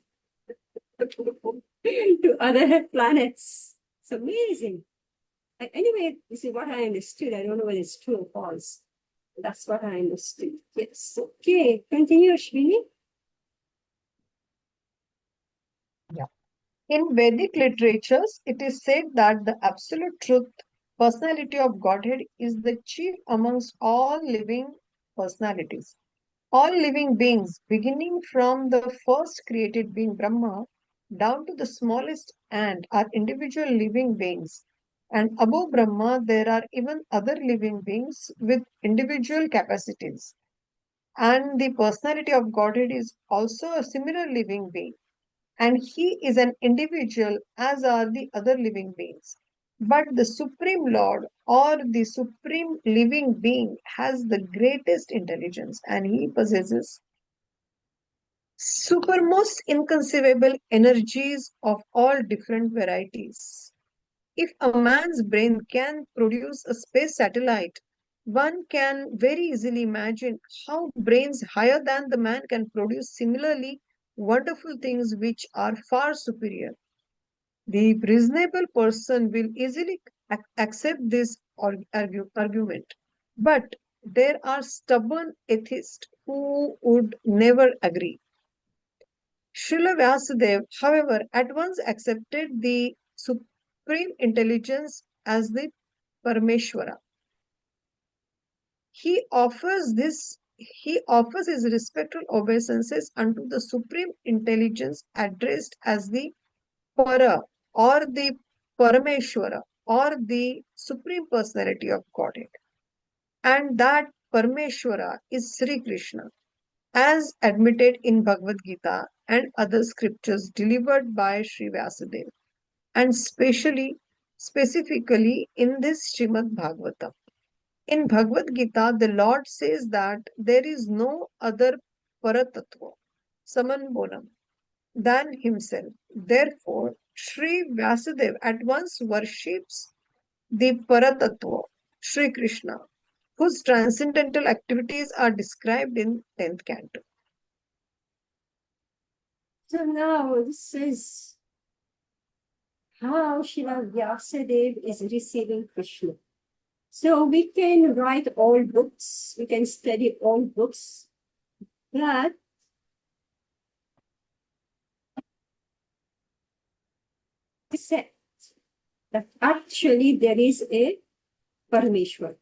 other planets. It's amazing. Anyway, this is what I understood. I don't know whether it's true or false. That's what I understood. Yes. Okay. Continue, Ashwini. In Vedic literatures, it is said that the absolute truth, personality of Godhead, is the chief amongst all living personalities. All living beings, beginning from the first created being Brahma down to the smallest ant, are individual living beings. And above Brahma, there are even other living beings with individual capacities. And the personality of Godhead is also a similar living being, and he is an individual, as are the other living beings. But the Supreme Lord or the Supreme Living Being has the greatest intelligence, and he possesses supermost inconceivable energies of all different varieties. If a man's brain can produce a space satellite, one can very easily imagine how brains higher than the man can produce similarly wonderful things which are far superior. The reasonable person will easily accept this argument. But there are stubborn atheists who would never agree. Srila Vyasadeva, however, at once accepted the supreme intelligence as the Parameshwara. He offers his respectful obeisances unto the supreme intelligence addressed as the Para or the Parameshwara or the supreme personality of Godhead. And that Parameshwara is Sri Krishna, as admitted in Bhagavad Gita and other scriptures delivered by Sri Vyasadeva, and specifically in this Srimad Bhagavatam. In Bhagavad Gita, the Lord says that there is no other Paratattva, Samanbonam, than himself. Therefore, Sri Vyasadeva at once worships the Paratattva, Sri Krishna, whose transcendental activities are described in 10th canto. So now this is how Srila Vyasadeva is receiving Krishna. So we can write all books, we can study all books, but except that actually there is a Parameshwar.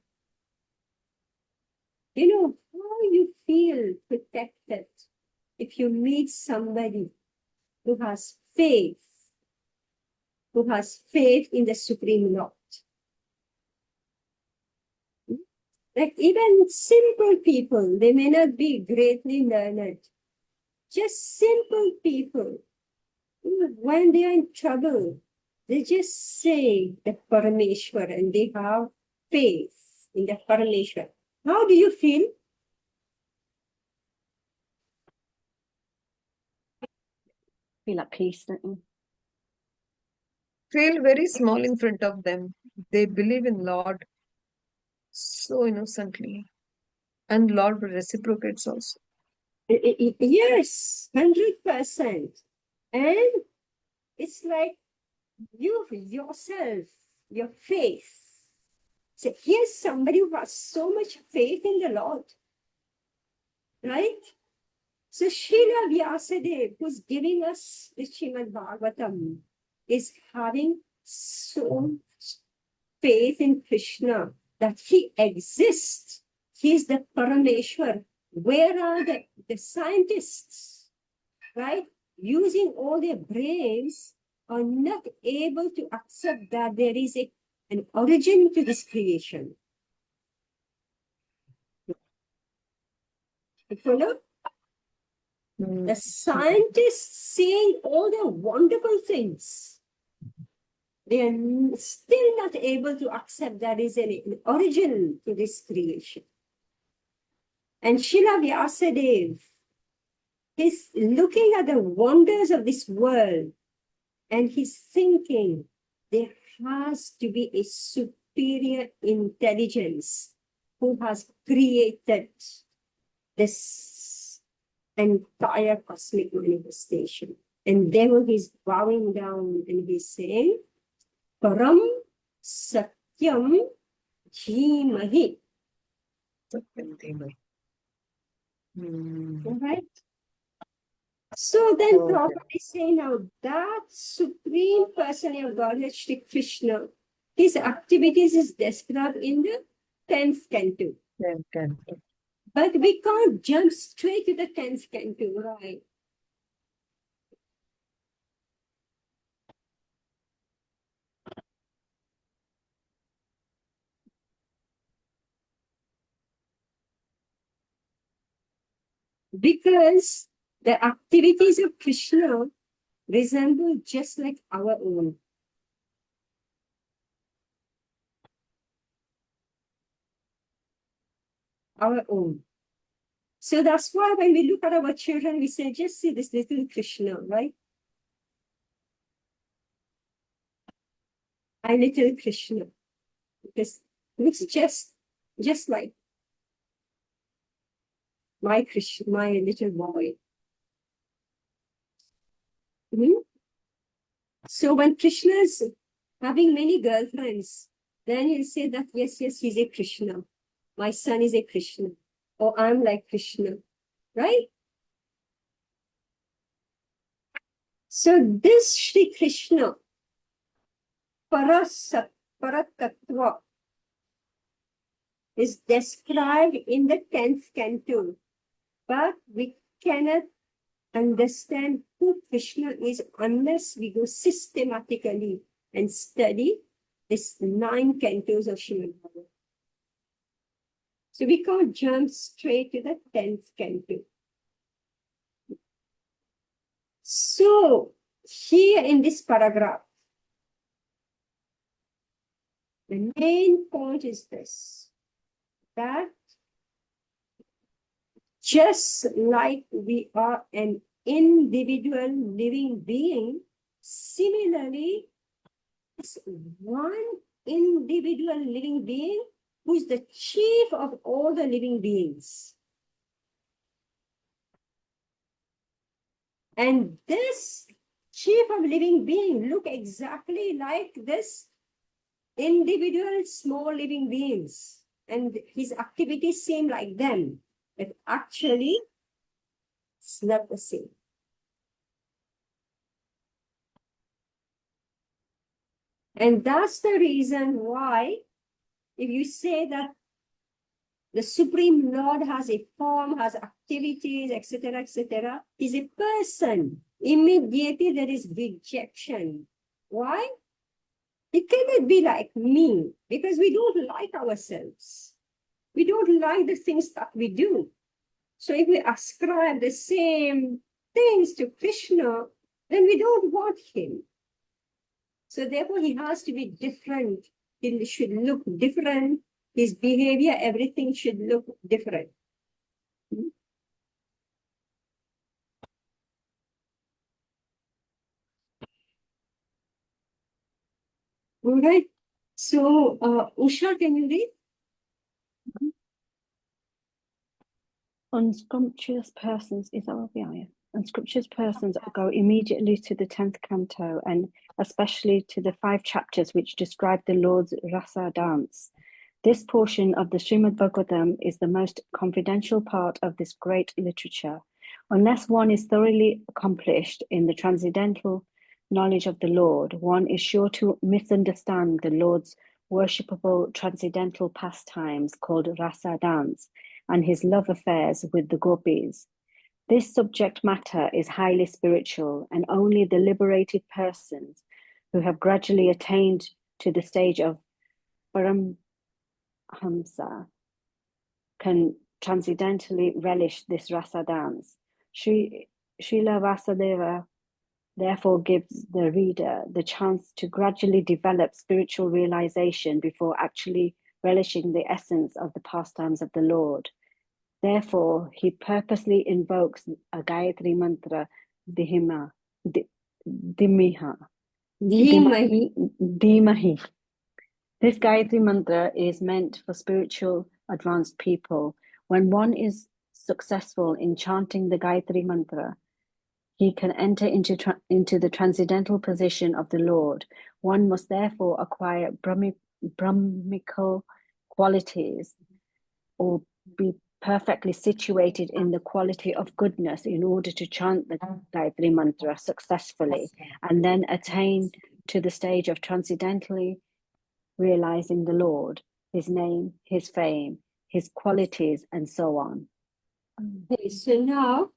You know, how you feel protected if you meet somebody who has faith in the Supreme Lord. Like even simple people, they may not be greatly learned, just simple people, when they are in trouble, they just say the Parameshwar and they have faith in the Parameshwar. How do you feel? Feel at peace, don't you? Feel very small in front of them. They believe in Lord so innocently, and Lord reciprocates also. Yes, 100%. And it's like you yourself, your faith. So here's somebody who has so much faith in the Lord, right? So Srila Vyasadeva, who's giving us the Srimad Bhagavatam, is having so much faith in Krishna that he exists. He is the Parameshwar. Where are the scientists, right? Using all their brains are not able to accept that there is an origin to this creation. You follow? The scientists seeing all the wonderful things, they are still not able to accept that is an origin to this creation. And Srila Vyasadeva is looking at the wonders of this world and he's thinking there has to be a superior intelligence who has created this entire cosmic manifestation. And then he's bowing down and he's saying, Param Satyam Dhimahi. All right. So then Okay. Prabhupada is saying now that Supreme Personality of Godhead, Shri Krishna, his activities is described in the 10th canto. But we can't jump straight to the 10th canto, right? Because the activities of Krishna resemble just like our own. Our own. So that's why when we look at our children, we say, just see this little Krishna, right? I little Krishna. Because it's just like my Krishna, my little boy. Mhm. So when Krishna is having many girlfriends, then he'll say that, yes, he's a Krishna. My son is a Krishna. Or I'm like Krishna. Right? So this Shri Krishna, Paratattva, is described in the 10th canto. But we cannot understand who Krishna is unless we go systematically and study these 9 cantos of Srimad Bhagavatam. So we can't jump straight to the 10th canto. So here in this paragraph, the main point is this, that just like we are an individual living being, similarly, is one individual living being who is the chief of all the living beings. And this chief of living being look exactly like this individual small living beings, and his activities seem like them, but actually it's not the same. And that's the reason why, if you say that the Supreme Lord has a form, has activities, etc., is a person, immediately there is rejection. Why? It cannot be like me, because we don't like ourselves. We don't like the things that we do. So if we ascribe the same things to Krishna, then we don't want him. So therefore he has to be different. He should look different. His behavior, everything should look different. All right. So Usha, can you read? Unscrumptious persons is unscrumptious persons go immediately to the 10th canto, and especially to the 5 chapters which describe the Lord's rasa dance. This portion of the Srimad Bhagavatam is the most confidential part of this great literature. Unless one is thoroughly accomplished in the transcendental knowledge of the Lord, one is sure to misunderstand the Lord's worshipable transcendental pastimes called rasa dance and his love affairs with the gopis. This subject matter is highly spiritual, and only the liberated persons who have gradually attained to the stage of Paramhamsa can transcendentally relish this rasa dance. Srila Vasudeva therefore gives the reader the chance to gradually develop spiritual realization before actually relishing the essence of the pastimes of the Lord. Therefore, he purposely invokes a Gayatri mantra, Dhimahi, This Gayatri Mantra is meant for spiritual advanced people. When one is successful in chanting the Gayatri Mantra, he can enter into the transcendental position of the Lord. One must therefore acquire Brahmical qualities or be perfectly situated in the quality of goodness in order to chant the Gayatri Mantra successfully and then attain to the stage of transcendentally realizing the Lord, his name, his fame, his qualities, and so on. Okay, so now,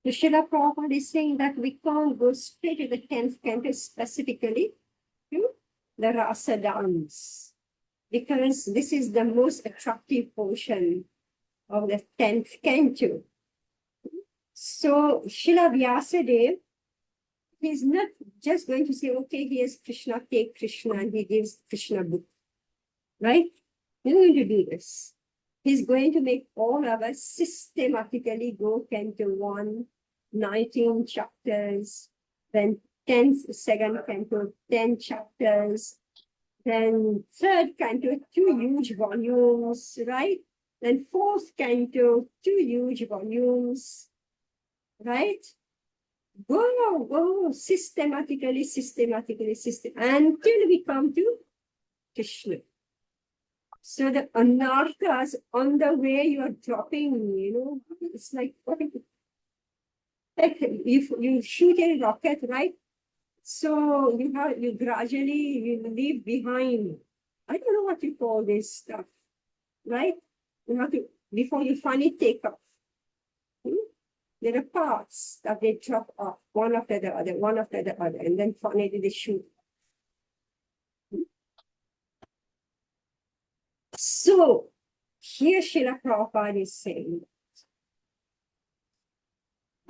the Srila Prabhupada is saying that we can't go straight to the 10th canto specifically to the Rasa dance, because this is the most attractive portion of the 10th canto. So Srila Vyasadeva, he's not just going to say, okay, here's Krishna, take Krishna, and he gives Krishna book, right? He's going to do this. He's going to make all of us systematically go canto 1, 19 chapters, then 10th, second canto, 10 chapters, then third canto, 2 huge volumes, right? Then fourth canto, 2 huge volumes, right? Go systematically, until we come to Krishna. So the anarthas on the way you are dropping, it's like if you shoot a rocket, right? So you gradually leave behind. I don't know what you call this stuff, right? You have to, before you finally take off. There are parts that they drop off, one after the other, and then finally they shoot. So here Srila Prabhupada is saying,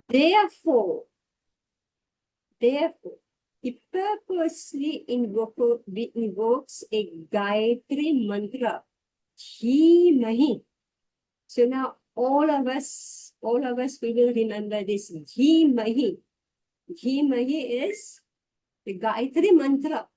therefore, he purposely invokes a Gayatri mantra, Dhimahi. So now all of us, we will remember this Dhimahi. Dhimahi is the Gayatri mantra.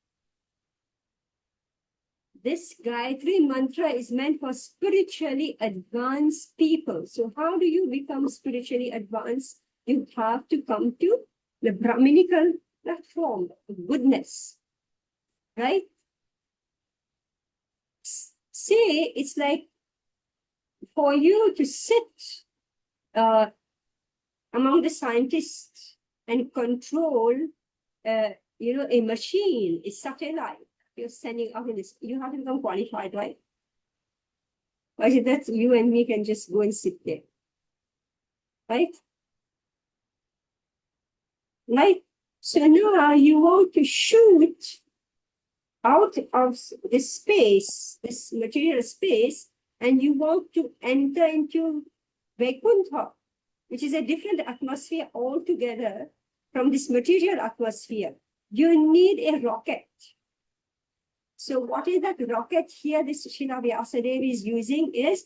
This Gayatri mantra is meant for spiritually advanced people. So how do you become spiritually advanced? You have to come to the Brahminical platform of goodness, right? Say it's like for you to sit among the scientists and control, a machine, a satellite. You're sending out in this, you have to become qualified, right? Or is it that you and me can just go and sit there? Right? Right? So now you want to shoot out of this space, this material space, and you want to enter into Vaikuntha, which is a different atmosphere altogether from this material atmosphere. You need a rocket. So what is that rocket here? This Srila Vyasadeva is using is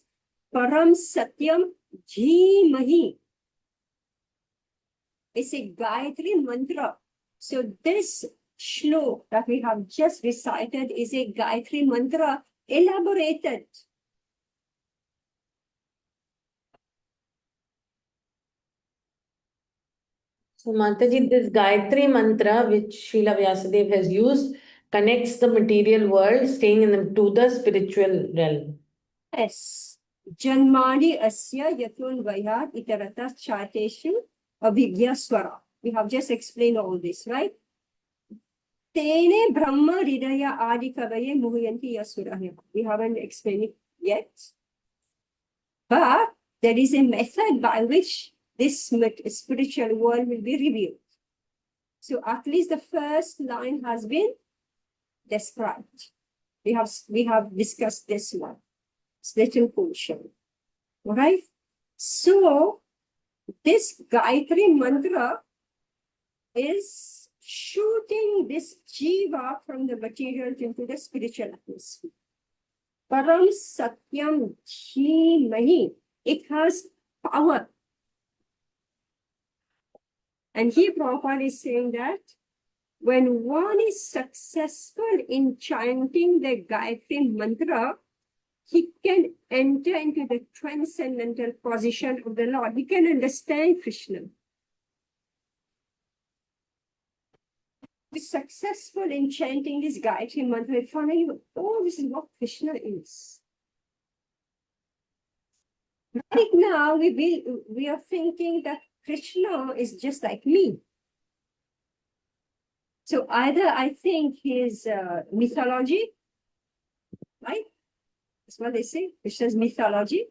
Param Satyam Dhimahi. It's a Gayatri mantra. So this shlok that we have just recited is a Gayatri mantra elaborated. So Mataji, this Gayatri mantra which Srila Vyasadeva has used connects the material world, staying to the spiritual realm. Yes. Janmani asya yatun vayat itarata chateshu abhigya swara. We have just explained all this, right? Tene brahma ridaya adi kavaye muhyanti yasurahya. We haven't explained it yet. But there is a method by which this spiritual world will be revealed. So at least the first line has been described. We have discussed this one. It's little portion. All right. So this Gayatri mantra is shooting this jiva from the material into the spiritual atmosphere. Param Satyam Dhimahi. It has power. And here Prabhupada is saying that when one is successful in chanting the Gayatri mantra, he can enter into the transcendental position of the Lord. He can understand Krishna. Be successful in chanting this Gayatri mantra, finally, oh, this is what Krishna is. Right now, we are thinking that Krishna is just like me. So either I think his mythology, right? That's what they say, Krishna's mythology.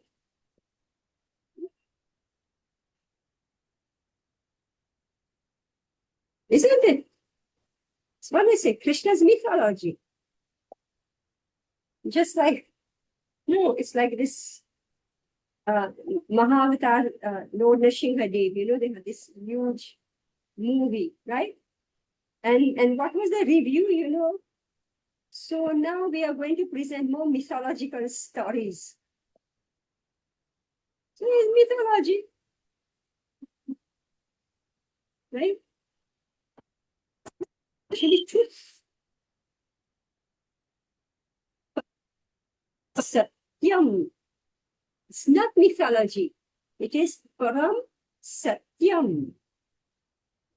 Isn't it? That's what they say, Krishna's mythology. Just like, no, it's like this Mahavatar, Lord Nrsimhadev, they had this huge movie, right? And what was the review, So now we are going to present more mythological stories. So it's mythology, right? Actually, truth. Satyam. It's not mythology. It is Param Satyam.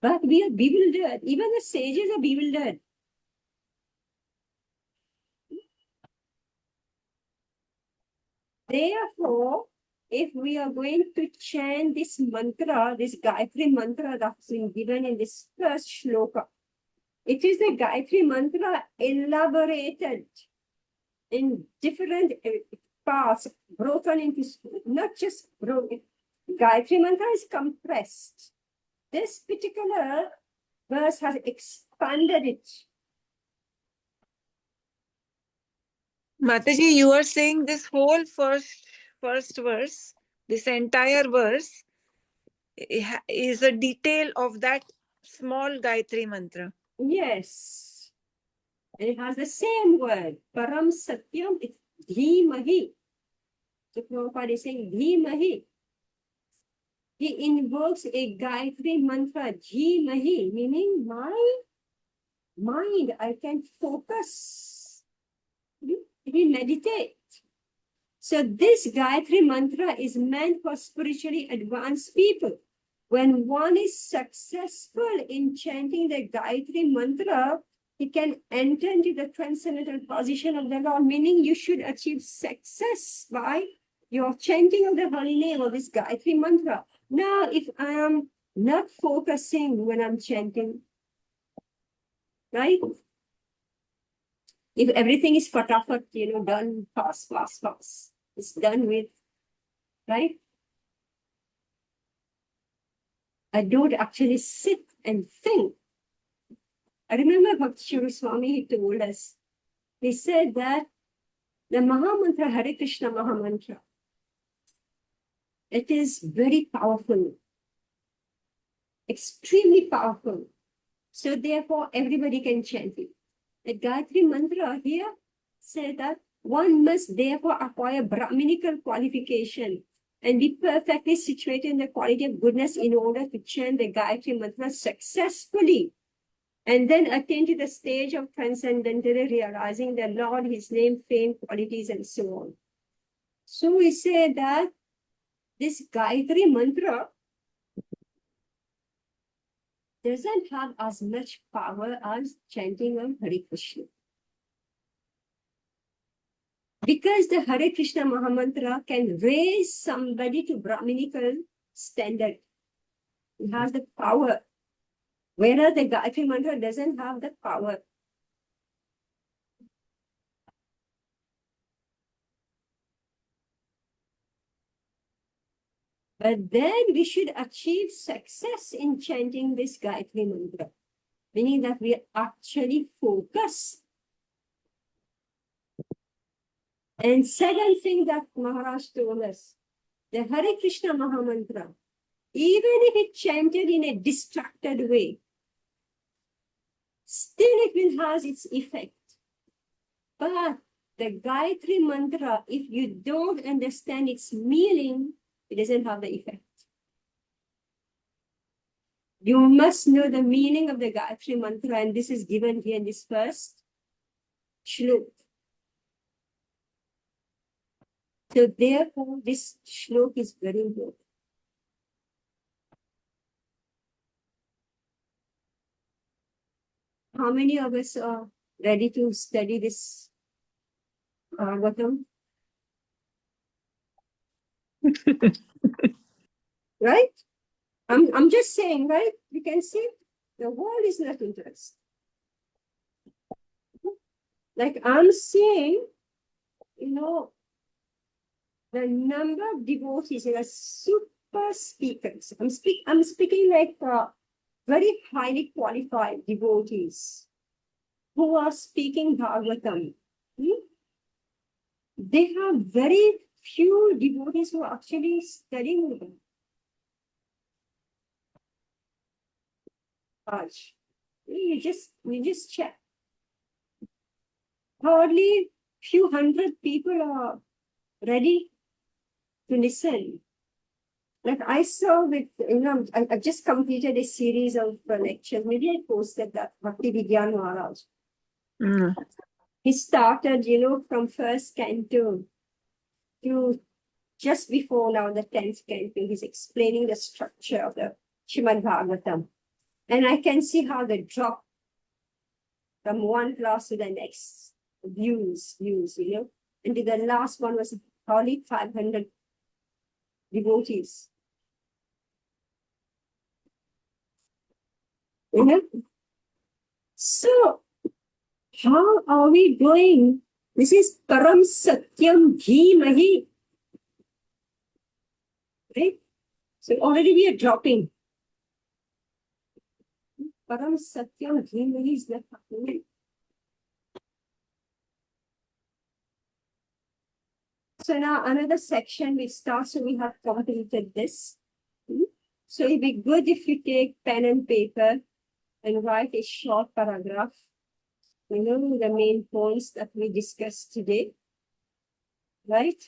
But we are bewildered. Even the sages are bewildered. Therefore, if we are going to chant this mantra, this Gayatri mantra that's been given in this first shloka, it is the Gayatri mantra elaborated in different parts, broken into, not just broken. Gayatri mantra is compressed. This particular verse has expanded it. Mataji, you are saying this whole first verse, this entire verse is a detail of that small Gayatri mantra. Yes. And it has the same word. Param Satyam, it's Dhimahi. So Prabhupada is saying Dhimahi. He invokes a Gayatri mantra, Dhimahi, meaning my mind, I can focus. We meditate. So this Gayatri mantra is meant for spiritually advanced people. When one is successful in chanting the Gayatri mantra, he can enter into the transcendental position of the Lord, meaning you should achieve success by your chanting of the holy name of this Gayatri mantra. Now, if I am not focusing when I'm chanting, right? If everything is fatafat, done fast, it's done with, right? I don't actually sit and think. I remember Bhakti Shri Swami, he told us, he said that the Mahamantra, Hare Krishna Mahamantra, it is very powerful, extremely powerful. So therefore, everybody can chant it. The Gayatri Mantra here said that one must therefore acquire Brahminical qualification and be perfectly situated in the quality of goodness in order to chant the Gayatri Mantra successfully, and then attain to the stage of transcendentally realizing the Lord, His name, fame, qualities, and so on. So we say that this Gayatri Mantra doesn't have as much power as chanting of Hare Krishna. Because the Hare Krishna Mahamantra can raise somebody to Brahminical standard. It has the power. Whereas the Gayatri Mantra doesn't have the power. But then we should achieve success in chanting this Gayatri Mantra, meaning that we actually focus. And second thing that Maharaj told us, the Hare Krishna Mahamantra, even if it chanted in a distracted way, still it will have its effect. But the Gayatri Mantra, if you don't understand its meaning, it doesn't have the effect. You must know the meaning of the Gayatri Mantra, and this is given here in this first shlok. So therefore, this shlok is very important. How many of us are ready to study this Bhagavatam? Right? I'm just saying, right? You can see the world is not interested. Like I'm seeing, the number of devotees are super speakers. I'm speaking like very highly qualified devotees who are speaking Bhagavatam. They have very few devotees who are actually studying them. Raj, you just check. Hardly few hundred people are ready to listen. Like I saw with, I just completed a series of lectures. Maybe I posted that Bhakti Vigyan Maharaj. Mm. He started, from first canto to just before now the 10th canto. He's explaining the structure of the Srimad Bhagavatam. And I can see how they drop from one class to the next. Views, And the last one was hardly 500 devotees. So, how are we doing? This is Param Satyam Dhimahi. Right? So already we are dropping. Param Satyam Dhimahi is not happening. So now another section we start, so we have completed this. So it'd be good if you take pen and paper and write a short paragraph, the main points that we discussed today, right?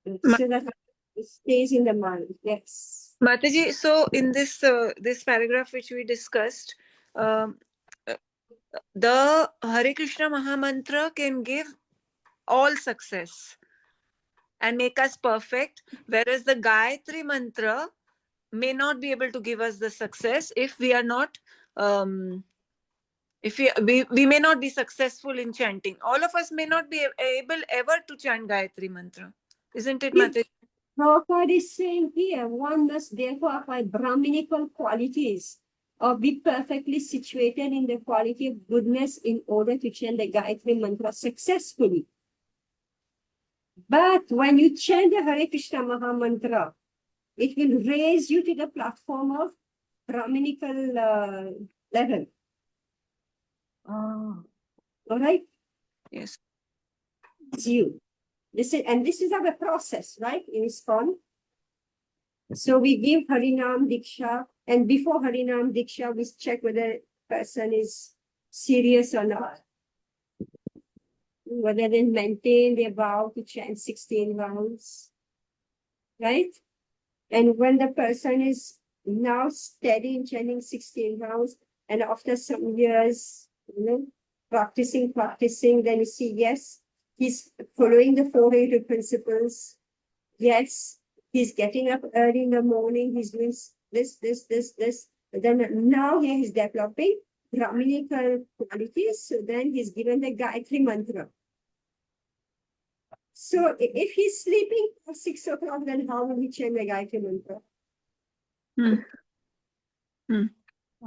So that it stays in the mind. Yes. Mataji, so in this paragraph which we discussed, um, the Hare Krishna Mahamantra can give all success and make us perfect, whereas the Gayatri Mantra may not be able to give us the success if we are not, if we may not be successful in chanting. All of us may not be able ever to chant Gayatri Mantra. Isn't it, Mataji? Prabhupada is saying here, one must therefore acquire Brahminical qualities or be perfectly situated in the quality of goodness in order to chant the Gayatri Mantra successfully. But when you chant the Hare Krishna Maha Mantra, it will raise you to the platform of Brahminical level. Oh, All right? Yes. It's you. This is our process, right? In ISKCON. So we give Harinam Diksha, and before Harinam Diksha, we check whether person is serious or not. Whether they maintain their vow to chant 16 rounds, right? And when the person is now steady in chanting 16 rounds, and after some years, practicing, then you see, yes, he's following the 482 principles. Yes, he's getting up early in the morning, he's doing this. But then now he is developing Brahminical qualities, so then he's given the Gayatri Mantra. So if he's sleeping at 6 o'clock, then how will he chant the Gayatri Mantra?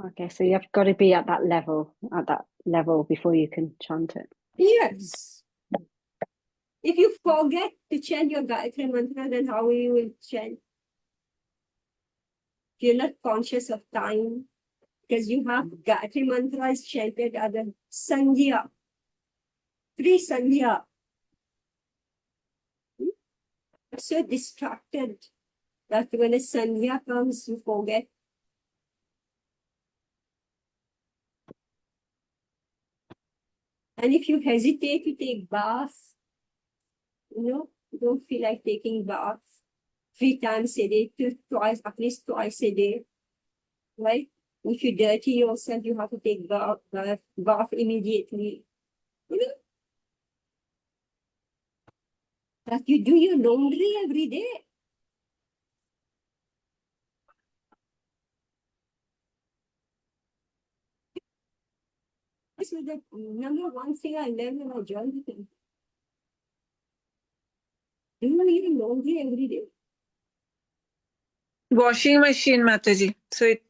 okay. So you've got to be at that level before you can chant it. Yes. If you forget to chant your Gayatri Mantra, then how you will chant? You're not conscious of time, because you have Gayatri Mantra is chanted at the Sandhya, pre-Sandhya. So distracted that when a Sandhya comes, you forget. And if you hesitate to take bath, don't feel like taking bath 3 times a day, twice, at least twice a day, right? If you dirty yourself, you have to take bath immediately. You know, that you do your laundry every day. This was the number one thing I learned when I joined the team. Do your laundry every day. Washing machine, Mataji. So it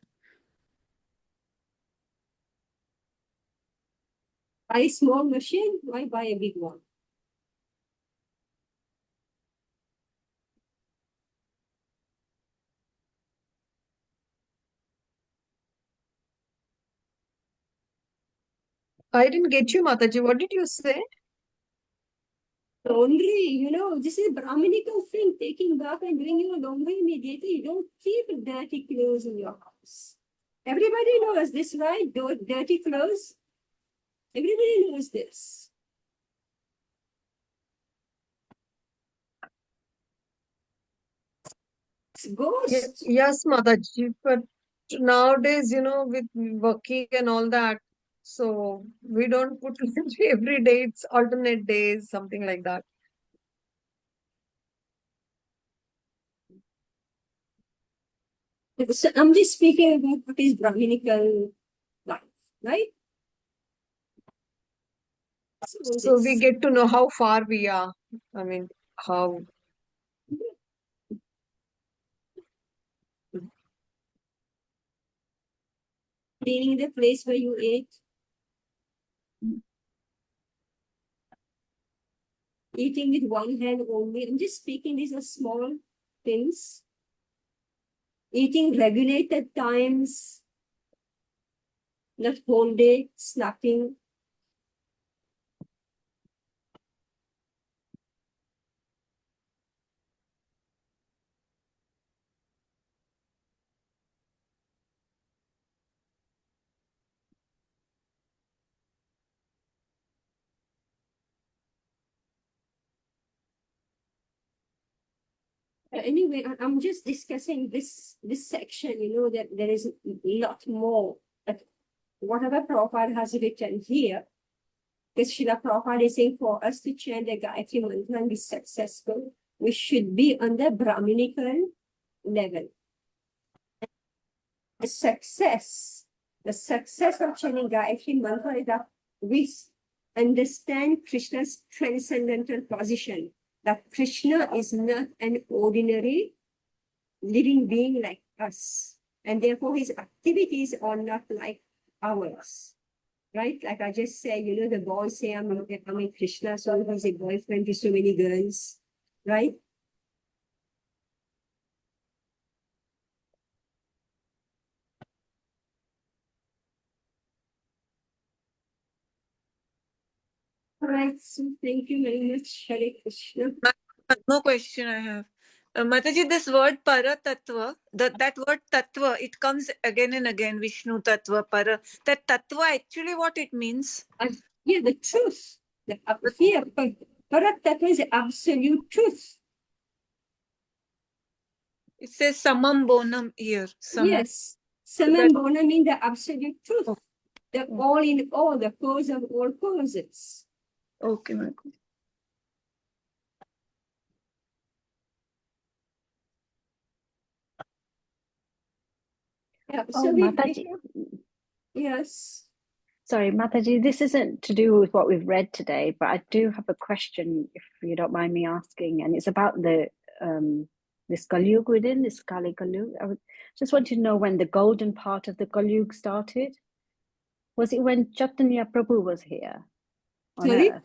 Buy a small machine, why buy a big one? I didn't get you, Mataji. What did you say? Laundry, this is a Brahminical thing, taking bath and doing your laundry immediately. You don't keep dirty clothes in your house. Everybody knows this, right? Dirty clothes. Everybody knows this. It's ghost. Yes, Mataji, but nowadays, with working and all that, so we don't put laundry every day, it's alternate days, something like that. So I'm just speaking about what is Brahminical life, right? So we get to know how far we are. I mean, how. Cleaning the place where you ate. Eating with one hand only. I'm just speaking, these are small things. Eating regulated times, not whole day, snacking. Anyway, I'm just discussing this section, that there is a lot more. But whatever Prabhupada has written here, because Srila Prabhupada is saying for us to chant the Gayatri Mantra and be successful, we should be on the Brahminical level. The success of chanting Gayatri Mantra is that we understand Krishna's transcendental position, that Krishna is not an ordinary living being like us, and therefore his activities are not like ours. Right? Like I just said, the boys say, I'm a Krishna, so he's a boyfriend to so many girls. Right? All right, so thank you very much, Hare Krishna. one more question I have. Mataji, this word para tattva, that word tattva, it comes again and again, Vishnu tattva, para. That tattva, actually what it means? Yeah, the truth. Here, Parat Tattva is absolute truth. It says samam bonam here. Yes. Samam Bonam means the absolute truth. Oh. The all in all, the cause of all causes. Okay, Mataji. Yeah, Oh, so Mataji. yes. Sorry, Mataji, this isn't to do with what we've read today, but I do have a question, if you don't mind me asking, and it's about the this Kalyug within, this Kali Kalyug. I just want to know when the golden part of the Kalyug started. Was it when Chaitanya Prabhu was here on Sorry? earth?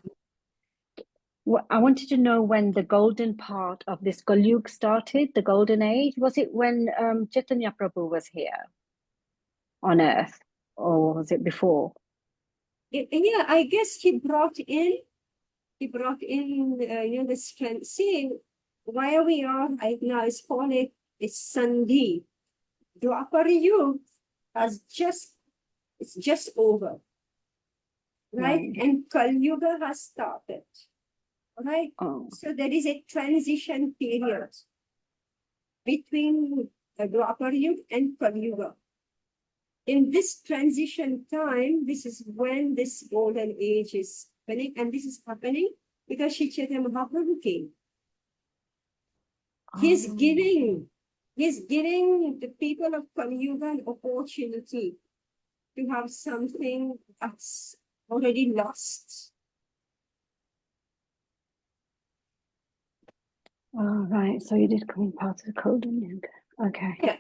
I wanted to know when the golden part of this Kalyug started, the golden age. Was it when Chaitanya Prabhu was here on earth, or was it before? Yeah, I guess he brought in, the strength. See, where we are right now is called a Sandhi. Dwapara Yuga it's just over. Right? And Kali Yuga has started. Right? Oh, So there is a transition period between Dwapar Yuga and Kali Yuga. In this transition time, this is when this golden age is happening, and this is happening because Sri Chaitanya Mahaprabhu came. He's oh. giving the people of Kali Yuga an opportunity to have something that's already lost. Oh, right. So you did come in part of the golden yoga. Okay.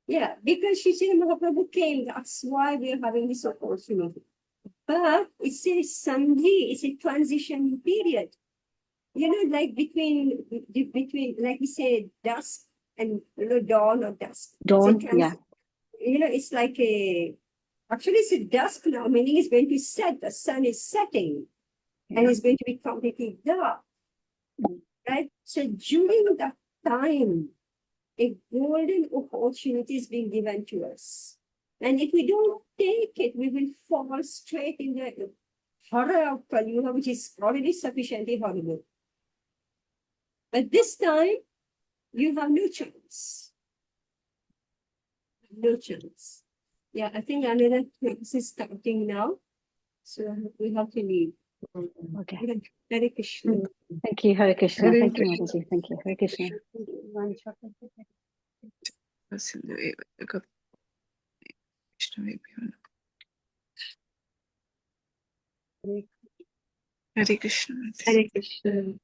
Yeah, because Sri Chaitanya Mahaprabhu came, that's why we are having this opportunity. But it's a sandhi, it's a transition period. You know, like between, like we say, dusk and dawn or dusk. Dawn, It's a yeah. it's like actually it's a dusk now, meaning it's going to set, the sun is setting, and Yeah. it's going to be completely dark. Mm. Right? So during that time, a golden opportunity is being given to us. And if we don't take it, we will fall straight in the horror of Kali Yuga, which is already sufficiently horrible. But this time, you have no chance. No chance. Yeah, I think another class is starting now. So we have to leave. Okay. Hare Krishna. Thank you, Hare Krishna. Hare Thank you, Krishna. Mataji. Thank you, Hare Krishna. One chapter. Hare Krishna. Hare Krishna.